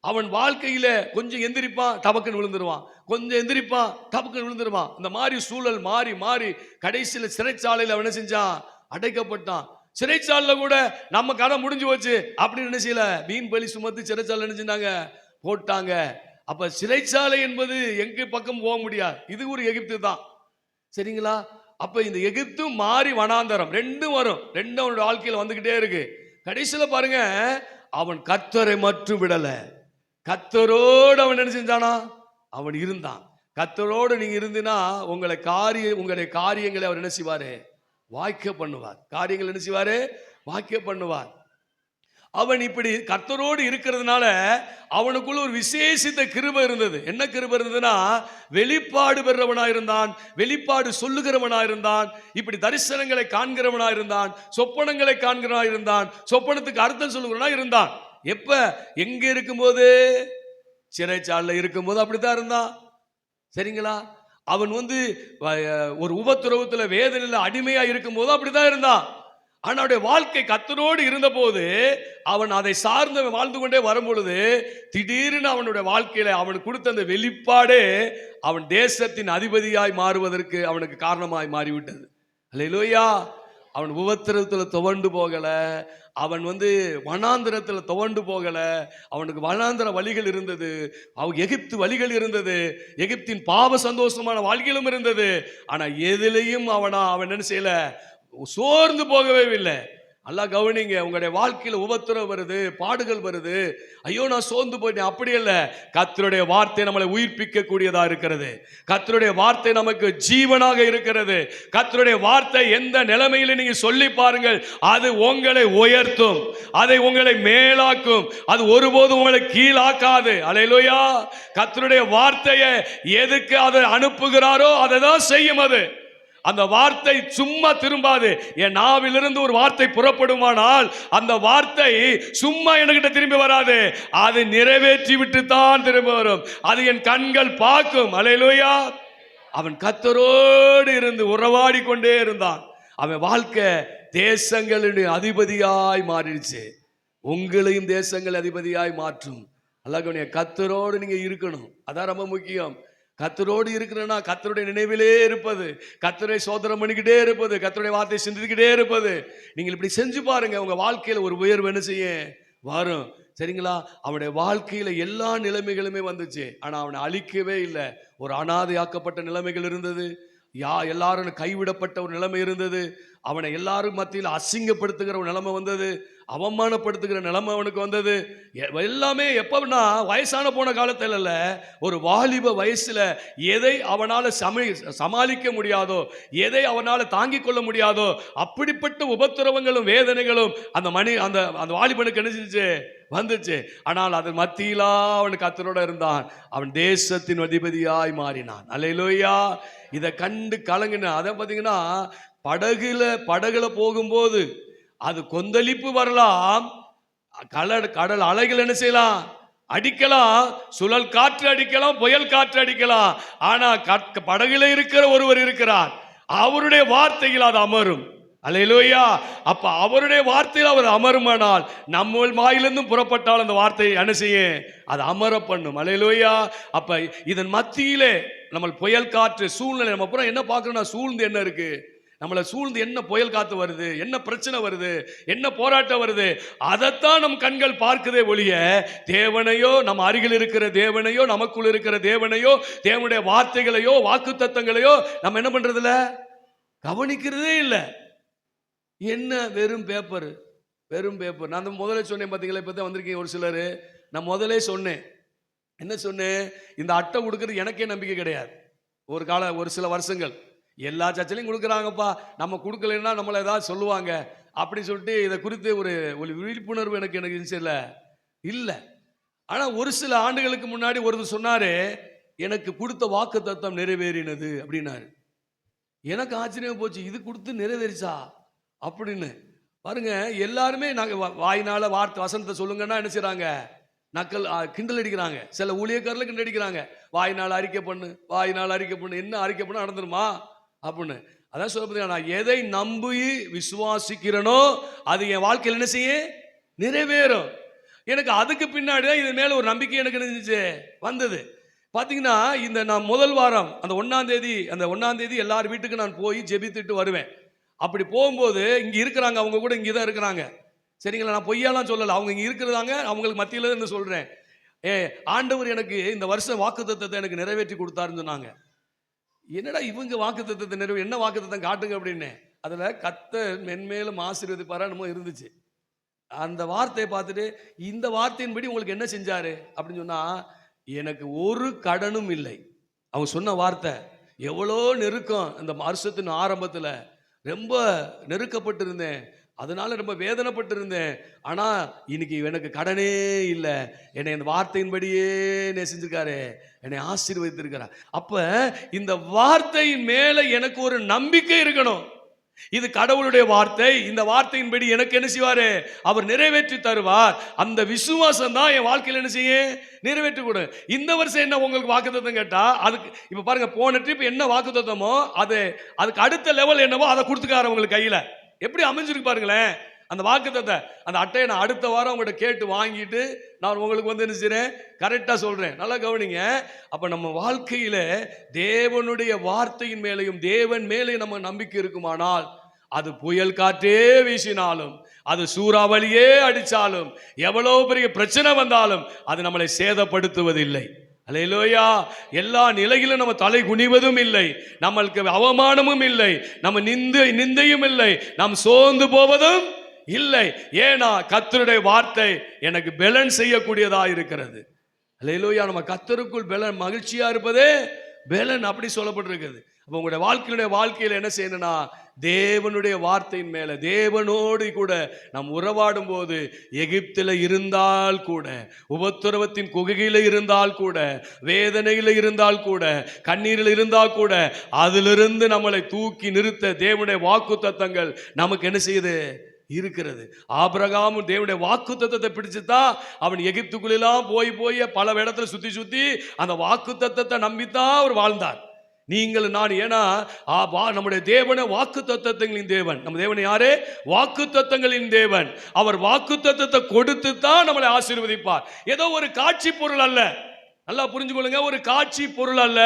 அவன் வாழ்க்கையில கொஞ்சம் எந்திரிப்பான், டபக்குன்னு விழுந்துருவான், கொஞ்சம் எந்திரிப்பான், டபக்குன்னு விழுந்துருவான். இந்த மாதிரி சூழல் மாறி மாறி கடைசியில் சிறைச்சாலையில் அவன் என்ன செஞ்சான், அடைக்கப்பட்டான். சிறைச்சாலையில கூட நம்ம கதை முடிஞ்சு போச்சு அப்படின்னு என்ன செய்யல, வீண் பலி சுமத்து சிறைச்சாலை என்ன செஞ்சாங்க, போட்டாங்க. அப்ப சிறைச்சாலை என்பது எங்க பக்கம் போக முடியாது, இது ஒரு எகிப்து தான். சரிங்களா? அப்ப இந்த எகிப்தும் மாறி வனாந்தரம் ரெண்டும் வரும், ரெண்டும் அவனோட வாழ்க்கையில வந்துகிட்டே இருக்கு. கடைசியில பாருங்க, அவன் கர்த்தரை மட்டும் விடல, கர்த்தரோடு அவன் என்ன செஞ்சானா, அவன் இருந்தான். கர்த்தரோடு நீங்க இருந்தினா உங்களுடைய காரியங்களை அவர் என்ன செய்வாரு, வாய்க்க பண்ணுவார். காரியங்கள் என்ன செய்வாரு, வாய்க்க பண்ணுவார். அவன் இப்படி கர்த்தரோடு இருக்கிறதுனால அவனுக்குள்ள ஒரு விசேஷித்த கிருபை இருந்தது. என்ன கிருபை இருந்ததுன்னா, வெளிப்பாடு பெறவனா இருந்தான், வெளிப்பாடு சொல்லுகிறவனா இருந்தான், இப்படி தரிசனங்களை காண்கிறவனா இருந்தான், சொப்பனங்களை காண்கிறவனா இருந்தான், சொப்பனத்துக்கு அர்த்தம் சொல்லுகிறவனா இருந்தான். எப்ப எங்க இருக்கும்போது, சிறைச்சாலையில் இருக்கும்போது அப்படித்தான் இருந்தான். சரிங்களா? அவன் ஒரு உபத்திரவத்துல வேதனையில அடிமையா இருக்கும்போது அப்படித்தான் இருந்தான். ஆனா அவனுடைய வாழ்க்கை கர்த்தரோடு இருந்த போது அவன் அதை சார்ந்து வாழ்ந்து கொண்டே வரும் பொழுது திடீர்னு அவனுடைய வாழ்க்கையில அவனுக்கு கொடுத்த அந்த வெளிப்பாடே அவன் தேசத்தின் அதிபதியாய் மாறுவதற்கு அவனுக்கு காரணமாய் மாறிவிட்டது. அல்லேலூயா! அவன் உபத்திரவத்துல துவண்டு போகல, அவன் வனாந்திரத்துல துவண்டு போகல. அவனுக்கு வனாந்திர வழிகள் இருந்தது, அவன் எகிப்து வழிகள் இருந்தது, எகிப்தின் பாவ சந்தோஷமான வாழ்க்கையிலும் இருந்தது. ஆனா எதிலையும் அவன் என்ன செய்யல, சோர்ந்து போகவே இல்லை. நல்லா கவனிங்க, உங்களுடைய வாழ்க்கையில உபத்திரம் வருது, பாடுகள் வருது, ஐயோ நான் சோர்ந்து போயிட்டேன், அப்படி இல்ல. கர்த்தருடைய வார்த்தை நம்மளை உயிர்ப்பிக்க கூடியதா இருக்கிறது. கர்த்தருடைய வார்த்தை நமக்கு ஜீவனாக இருக்கிறது. கர்த்தருடைய வார்த்தை எந்த நிலைமையில நீங்க சொல்லி பாருங்கள், அது உங்களை உயர்த்தும், அதை உங்களை மேலாக்கும், அது ஒருபோதும் உங்களை கீழாக்காது. அல்லேலூயா! கர்த்தருடைய வார்த்தையை எதுக்கு அதை அனுப்புகிறாரோ அதை தான் செய்யும். அந்த வார்த்தை சும்மா திரும்பாது. என் நாவிலிருந்து ஒரு வார்த்தை புறப்படுமானால் அந்த வார்த்தை சும்மா என்கிட்ட திரும்பி வராது, அது நிறைவேற்றி விட்டு தான் திரும்ப வரும். அது என் கண்கள் பார்க்கும். அல்லேலூயா! அவன் கர்த்தரோடு இருந்து உறவாடி கொண்டே இருந்தான். அவன் வாழ்க்கை தேசங்களின் அதிபதியாய் மாறிடுச்சு. உங்களையும் தேசங்கள் அதிபதியாய் மாற்றும். அல்லாஹ்வுடைய கர்த்தரோடு நீங்க இருக்கணும், அதான் ரொம்ப முக்கியம். கர்த்தரோடு இருக்கிறனா கர்த்தருடைய நினைவிலே இருப்பது, கர்த்தரை சோதனம் பண்ணிக்கிட்டே இருப்பது, கர்த்தருடைய வார்த்தையை சிந்திக்கிட்டே இருப்பது. நீங்கள் இப்படி செஞ்சு பாருங்க, உங்க வாழ்க்கையில ஒரு உயர்வு என்ன செய்ய வரும். சரிங்களா? அவனுடைய வாழ்க்கையில எல்லா நிலைமைகளுமே வந்துச்சு. ஆனா அவனை அழிக்கவே இல்லை. ஒரு அனாதையாக்கப்பட்ட நிலைமைகள் இருந்தது. எல்லாரும் கைவிடப்பட்ட ஒரு நிலைமை இருந்தது. அவனை எல்லாரும் மத்தியில் அசிங்கப்படுத்துகிற ஒரு நிலைமை வந்தது. அவமானப்படுத்துகிற நிலைமை அவனுக்கு வந்தது. எல்லாமே எப்பன்னா வயசான போன காலத்தில் இல்ல, ஒரு வாலிப வயசுல எதை அவனால சமாளிக்க முடியாதோ, எதை அவனால தாங்கிக் கொள்ள முடியாதோ, அப்படிப்பட்ட உபத்திரவங்களும் வேதனைகளும் அந்த வாலிபனுக்கு என்ன செஞ்சு வந்துச்சு. ஆனால் அது மத்தியிலா அவன் கர்த்தரோட இருந்தான். அவன் தேசத்தின் அதிபதியாய் மாறினான். அல்லேலூயா. இதை கண்டு கலங்கின. அதை பார்த்தீங்கன்னா படகுல போகும்போது அது கொந்தளிப்பு வரலாம், கடல் அலைகள் என்ன செய்யலாம், அடிக்கலாம், சுழல் காற்று அடிக்கலாம், புயல் காற்று அடிக்கலாம். ஆனா படகுல இருக்கிற ஒருவர் இருக்கிறார், அவருடைய வார்த்தையில் அது அமரும். அல்லேலூயா. அப்ப அவருடைய வார்த்தையில் அவர் அமருமானால் நம்ம வாயிலிருந்தும் புறப்பட்டால் அந்த வார்த்தையை என்ன செய்ய அது அமர பண்ணும். அல்லேலூயா. அப்ப இதன் மத்தியிலே நம்ம புயல் காற்று சூழ்நிலை நம்ம அப்புறம் என்ன பார்க்கணும்னா, சூழ்ந்து என்ன இருக்கு, நம்மளை சூழ்ந்து என்ன புயல் காத்து வருது, என்ன பிரச்சனை வருது, என்ன போராட்டம் வருது, அதைத்தான் நம் கண்கள் பார்க்குதே ஒழிய தேவனையோ, நம்ம அருகில் இருக்கிற தேவனையோ, நமக்குள் இருக்கிற தேவனையோ, தேவனுடைய வார்த்தைகளையோ வாக்குத்தத்தங்களையோ நம்ம என்ன பண்றதில்ல, கவனிக்கிறதே இல்லை. என்ன வெறும் பேப்பர். நான் முதலே சொன்னேன் பார்த்தீங்களா, இப்போ தான் வந்திருக்கீங்க ஒரு சிலர். நான் முதலே சொன்னேன், என்ன சொன்னேன், இந்த அட்டை கொடுக்கறது எனக்கே நம்பிக்கை கிடையாது. ஒரு சில வருஷங்கள் எல்லா சர்ச்சிலையும் கொடுக்குறாங்கப்பா, நம்ம கொடுக்கலன்னா நம்மளை ஏதாவது சொல்லுவாங்க அப்படின்னு சொல்லிட்டு இதை குறித்து ஒரு விழிப்புணர்வு எனக்கு இல்லை. ஆனால் ஒரு சில ஆண்டுகளுக்கு முன்னாடி ஒருத்தர் சொன்னாரு, எனக்கு கொடுத்த வாக்கு தத்தம் நிறைவேறினது அப்படின்னாரு. எனக்கு ஆச்சரியம் போச்சு, இது கொடுத்து நிறைவேறிச்சா அப்படின்னு. பாருங்க, எல்லாருமே நாங்கள் வாயினால வார்த்தை வசனத்தை சொல்லுங்கன்னா என்ன செய்யறாங்க, கிண்டல் அடிக்கிறாங்க. சில ஊழியக்காரர்ல கிண்டல் அடிக்கிறாங்க, வாயினால் அறிக்கை பண்ணு, என்ன அறிக்கை பண்ண நடந்துருமா அப்படின்னு. அதான் சொல்ல, நான் எதை நம்பி விசுவாசிக்கிறனோ அது என் வாழ்க்கையில் என்ன செய்ய நிறைவேறும். எனக்கு அதுக்கு பின்னாடி தான் இது மேல ஒரு நம்பிக்கை எனக்கு இருந்துச்சு வந்தது. பாத்தீங்கன்னா, இந்த நான் முதல் வாரம் அந்த 1ஆம் தேதி எல்லார் வீட்டுக்கு நான் போய் ஜெபித்துட்டு வருவேன். அப்படி போகும்போது இங்க இருக்கிறாங்க, அவங்க கூட இங்கே தான் இருக்கிறாங்க. சரிங்களா? நான் பொய்யெல்லாம் சொல்லலை, அவங்க இங்கே இருக்கிறதாங்க, அவங்களுக்கு மத்தியில் இருந்து சொல்றேன். ஆண்டவர் எனக்கு இந்த வருஷம் வாக்குத்தத்தத்தை எனக்கு நிறைவேற்றி கொடுத்தாருன்னு சொன்னாங்க. என்னடா இவங்க வாக்குத்தத்தத்தை என்ன வாக்குத்தத்தம் காட்டுங்க அப்படின்னு. அதுல கர்த்தர் மென்மேலும் ஆசீர்வதிப்பாரா என்னமோ இருந்துச்சு. அந்த வார்த்தையை பார்த்துட்டு, இந்த வார்த்தையின்படி உங்களுக்கு என்ன செஞ்சாரு அப்படின்னு சொன்னா, எனக்கு ஒரு கடனும் இல்லை. அவங்க சொன்ன வார்த்தை எவ்வளோ நெருக்கம். அந்த வருஷத்தின் ஆரம்பத்தில் ரொம்ப நெருக்கப்பட்டிருந்தேன், அதனால ரொம்ப வேதனைப்பட்டிருந்தேன். ஆனா இன்னைக்கு எனக்கு கடனே இல்லை. என்னை இந்த வார்த்தையின்படியே என்ன செஞ்சிருக்காரு, என்னை ஆசீர்வதித்திருக்கிறார். அப்ப இந்த வார்த்தையின் மேல எனக்கு ஒரு நம்பிக்கை இருக்கணும். இது கடவுளுடைய வார்த்தை, இந்த வார்த்தையின்படி எனக்கு என்ன செய்வாரு, அவர் நிறைவேற்றி தருவார். அந்த விசுவாசம் தான் என் வாழ்க்கையில் என்ன செய்ய நிறைவேற்றி கொடு. இந்த வருஷம் என்ன உங்களுக்கு வாக்குத்தத்தம் கேட்டா, அதுக்கு இப்ப பாருங்க, போன ட்ரிப் என்ன வாக்குத்தத்தமோ அதுக்கு அடுத்த லெவல் என்னவோ அதை கொடுத்துக்காரு உங்களுக்கு கையில. எப்படி அமைஞ்சிருக்கு பாருங்களேன் அந்த வாக்குத்தத்தை. அந்த அட்டையை நான் அடுத்த வாரம் உங்கள்கிட்ட கேட்டு வாங்கிட்டு நான் உங்களுக்கு என்ன செய்றேன், கரெக்டா சொல்றேன். நல்லா கவனிங்க. அப்ப நம்ம வாழ்க்கையில தேவனுடைய வார்த்தையின் மேலையும் தேவன் மேலேயும் நம்ம நம்பிக்கை இருக்குமானால், அது புயல் காற்றே வீசினாலும், அது சூறாவளியே அடிச்சாலும், எவ்வளவு பெரிய பிரச்சனை வந்தாலும் அது நம்மளை சேதப்படுத்துவதில்லை. அல்லேலூயா. எல்லா நிலையிலும் நம்ம தலை குனிவதும் இல்லை, நம்மளுக்கு அவமானமும் இல்லை, நம்ம நிந்தையும் இல்லை, நாம் சோர்ந்து போவதும் இல்லை. ஏனா கர்த்தருடைய வார்த்தை எனக்கு பெலன் செய்யக்கூடியதா இருக்கிறது. அல்லேலூயா. நம்ம கர்த்தருக்குள் பெலன், மகிழ்ச்சியா இருப்பதே பெலன், அப்படி சொல்லப்பட்டிருக்கிறது. அப்ப உங்களுடைய வாழ்க்கையில என்ன செய்யணும்னா, தேவனுடைய வார்த்தையின் மேல தேவனோடு கூட நாம் உறவாடும் போது, எகிப்தில் இருந்தால் கூட, உபத்திரவத்தின் குகையில இருந்தால் கூட, வேதனையில இருந்தால் கூட, கண்ணீரில் இருந்தால் கூட, அதிலிருந்து நம்மளை தூக்கி நிறுத்த தேவனுடைய வாக்குத்தத்தங்கள் நமக்கு என்ன செய்யுது இருக்கிறது. ஆபிரகாமும் தேவனுடைய வாக்குத்தத்தத்தை பிடிச்சுதான் அவன் எகிப்துக்குள்ளெல்லாம் போய் பல இடத்துல சுத்தி அந்த வாக்குத்தத்தத்தை நம்பித்தான் அவர் வாழ்ந்தார். நீங்கள் நான். ஏன்னா நம்முடைய தேவனை வாக்குத்தத்தங்களின் தேவன். நம்ம தேவன் யாரு? வாக்குத்தத்தங்களின் தேவன். அவர் வாக்குத்தத்தத்தை கொடுத்து தான் நம்மளை ஆசீர்வதிப்பார். ஏதோ ஒரு காட்சி பொருள் அல்ல. நல்லா புரிஞ்சுக்கொள்ளுங்க. ஒரு காட்சி பொருள் அல்ல.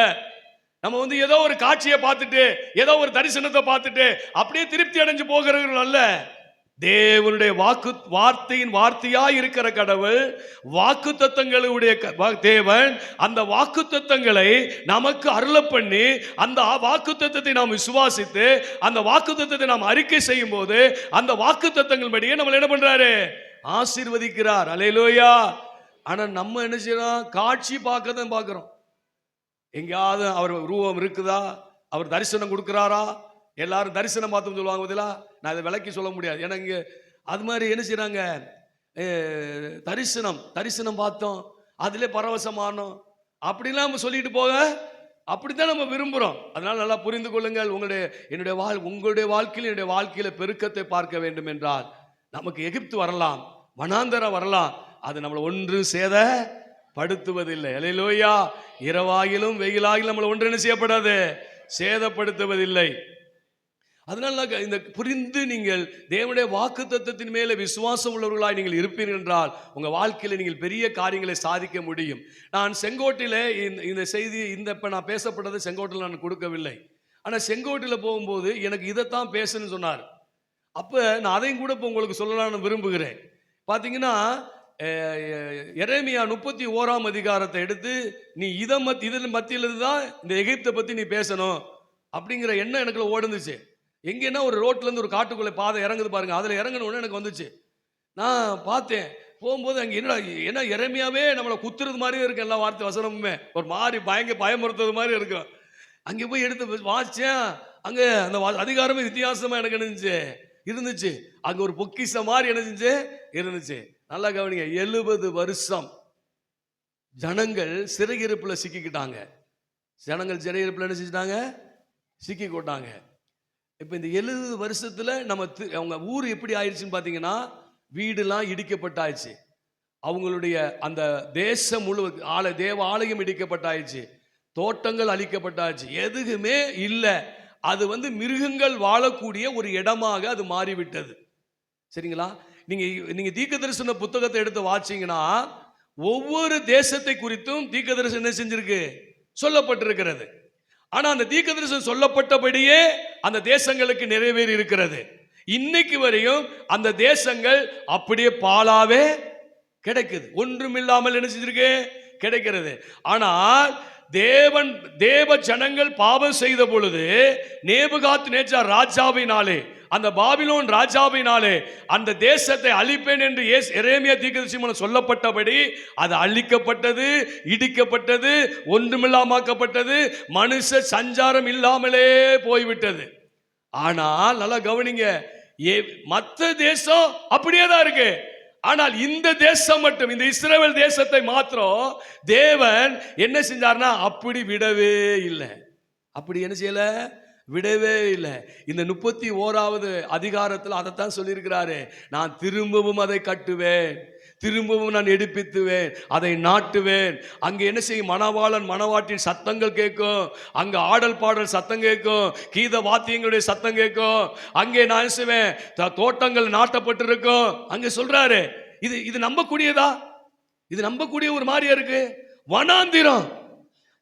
நம்ம வந்து ஏதோ ஒரு காட்சியை பார்த்துட்டு, ஏதோ ஒரு தரிசனத்தை பார்த்துட்டு அப்படியே திருப்தி அடைஞ்சு போகிறவர்கள் அல்ல. தேவனுடைய வார்த்தையின் வார்த்தையாய் இருக்கிற கடவுள், வாக்குத்தத்தங்களுடைய தேவன், அந்த வாக்குத்தத்தங்களை நமக்கு அருள பண்ணி, அந்த வாக்குத்தத்தத்தை நாம் விசுவாசித்து, அந்த வாக்குத்தத்தத்தை நாம் அறிக்கை செய்யும் போது, அந்த வாக்குத்தத்தங்கள் படியே நம்மள என்ன பண்றாரு? ஆசீர்வதிக்கிறார். அல்லேலூயா. ஆனா நம்ம என்ன செய்யறோம்? காட்சி பார்க்க தான் பார்க்கிறோம். எங்கேயாவது அவர் ரூபம் இருக்குதா? அவர் தரிசனம் கொடுக்கிறாரா? எல்லாரும் தரிசனம் பார்த்தோம் சொல்லுவாங்க பதிலா. நான் இதை விளக்கி சொல்ல முடியாது. ஏன்னா இங்கே அது மாதிரி என்ன செய்யறாங்க? தரிசனம் பார்த்தோம், அதிலே பரவசமானோம் அப்படிலாம் நம்ம சொல்லிட்டு போக அப்படித்தான் நம்ம விரும்புகிறோம். அதனால நல்லா புரிந்து கொள்ளுங்கள். உங்களுடைய வாழ்க்கையில் என்னுடைய வாழ்க்கையில பெருக்கத்தை பார்க்க வேண்டும் என்றால் நமக்கு எகிப்து வரலாம், வனாந்தரம் வரலாம், அது நம்மளை ஒன்று சேதப்படுத்துவதில்லை. அல்லேலூயா. இரவாகிலும் வெயிலாகிலும் நம்மளை ஒன்று என்ன செய்யப்படாது? சேதப்படுத்துவதில்லை. அதனால இந்த புரிந்து நீங்கள் தேவனுடைய வாக்குத்தத்தத்தின் மேலே விசுவாசம் உள்ளவர்களாய் நீங்கள் இருப்பீர்கள் என்றால் உங்க வாழ்க்கையில நீங்கள் பெரிய காரியங்களை சாதிக்க முடியும். நான் செங்கோட்டில இந்த செய்தி இப்ப நான் பேசப்பட்டது செங்கோட்டில் நான் கொடுக்கவில்லை. ஆனா செங்கோட்டில் போகும்போது எனக்கு இதைத்தான் பேசுன்னு சொன்னார். அப்ப நான் அதையும் கூட இப்போ உங்களுக்கு சொல்லலாம்னு விரும்புகிறேன். பாத்தீங்கன்னா எரேமியா 31ஆம் அதிகாரத்தை எடுத்து நீ இதன் மத்தியில தான் இந்த எகிப்தை பத்தி நீ பேசணும் அப்படிங்கிற எண்ணம் எனக்குள்ள ஓடுந்துச்சு. எங்கன்னா ஒரு ரோட்ல இருந்து ஒரு காட்டுக்குள்ள பாதை இறங்குது பாருங்க, அதுல இறங்கணும்னு எனக்கு வந்துச்சு. நான் பார்த்தேன் போகும்போது அங்கே என்ன எரேமியாவே நம்மளை குத்துறது மாதிரியே இருக்கு. எல்லா வார்த்தை வசனமுமே ஒரு மாதிரி பயமுறுத்துறது மாதிரி இருக்கும். அங்கே போய் எடுத்து வாசிச்சேன். அங்க அந்த அதிகாரமே வித்தியாசமா எனக்கு இருந்துச்சு. அங்க ஒரு பொக்கிஷ மாதிரி இருந்துச்சு. நல்லா கவனிங்க. 70 வருஷம் ஜனங்கள் சிறையிருப்புல சிக்கிக்கிட்டாங்க. ஜனங்கள் சிறையிருப்புல என்ன செஞ்சிட்டாங்க? சிக்கி கொண்டாங்க. இப்ப இந்த 70 வருஷத்துல அவங்க ஊர் எப்படி ஆயிடுச்சுன்னு பாத்தீங்கன்னா, வீடுலாம் இடிக்கப்பட்டாயிடுச்சு, அவங்களுடைய அந்த தேசம் முழு தேவ ஆலயம் இடிக்கப்பட்டாயிடுச்சு, தோட்டங்கள் அழிக்கப்பட்டாச்சு, எதுவுமே இல்லை. அது மிருகங்கள் வாழக்கூடிய ஒரு இடமாக அது மாறிவிட்டது. சரிங்களா? நீங்க தீர்க்கதரிசன புத்தகத்தை எடுத்து வாசிங்கன்னா ஒவ்வொரு தேசத்தை குறித்தும் தீர்க்கதரிசனம் என்ன செஞ்சிருக்கு? சொல்லப்பட்டிருக்கிறது. ஆனா அந்த தீர்க்கதரிசனம் சொல்லப்பட்டபடியே அந்த தேசங்களுக்கு நிறைவேறி இருக்கிறது. இன்னைக்கு வரையும் அந்த தேசங்கள் அப்படியே பாலாவே கிடைக்குது, ஒன்றுமில்லாமல் என்ன செஞ்சிருக்கு? கிடைக்கிறது. ஆனால் தேவ ஜனங்கள் பாவம் செய்த பொழுது நேபுகாத்நேச்சார் ராஜாவினாலே, அந்த பாபிலோன் ராஜாவினாலே அந்த தேசத்தை அழிப்பேன் என்று எரேமியா தீர்க்கதரிசி மூலம் சொல்லப்பட்டபடி அது அழிக்கப்பட்டது, இடிக்கப்பட்டது, ஒன்றுமில்லாமக்கப்பட்டது, மனுஷ சஞ்சாரம் இல்லாமலே போய்விட்டது. ஆனால் நல்லா கவனிங்க, மற்ற தேசம் அப்படியே தான் இருக்கு. ஆனால் இந்த தேசம் மட்டும், இந்த இஸ்ரவேல் தேசத்தை மாத்திரம் தேவன் என்ன செஞ்சார்னா அப்படி விடவே இல்லை. அப்படி என்ன செய்யல? விடவே இல்லை. இந்த 31வது அதிகாரத்தில் அதைத்தான் சொல்லியிருக்கிறாரு. நான் திரும்பவும் அதை கட்டுவேன், திரும்பவும் நான் எடுப்பித்துவேன், அதை நாட்டுவேன். அங்கே என்ன செய்யும்? மணவாளன் மணவாட்டின் சத்தங்கள் கேட்கும், அங்க ஆடல் பாடல் சத்தம் கேட்கும், கீத வாத்தியங்களுடைய சத்தம் கேட்கும். அங்கே நான் செய்வேன், தோட்டங்கள் நாட்டப்பட்டிருக்கும். அங்கே சொல்றாரு. இது நம்பக்கூடியதா? இது நம்பக்கூடிய ஒரு மாதிரியா இருக்கு?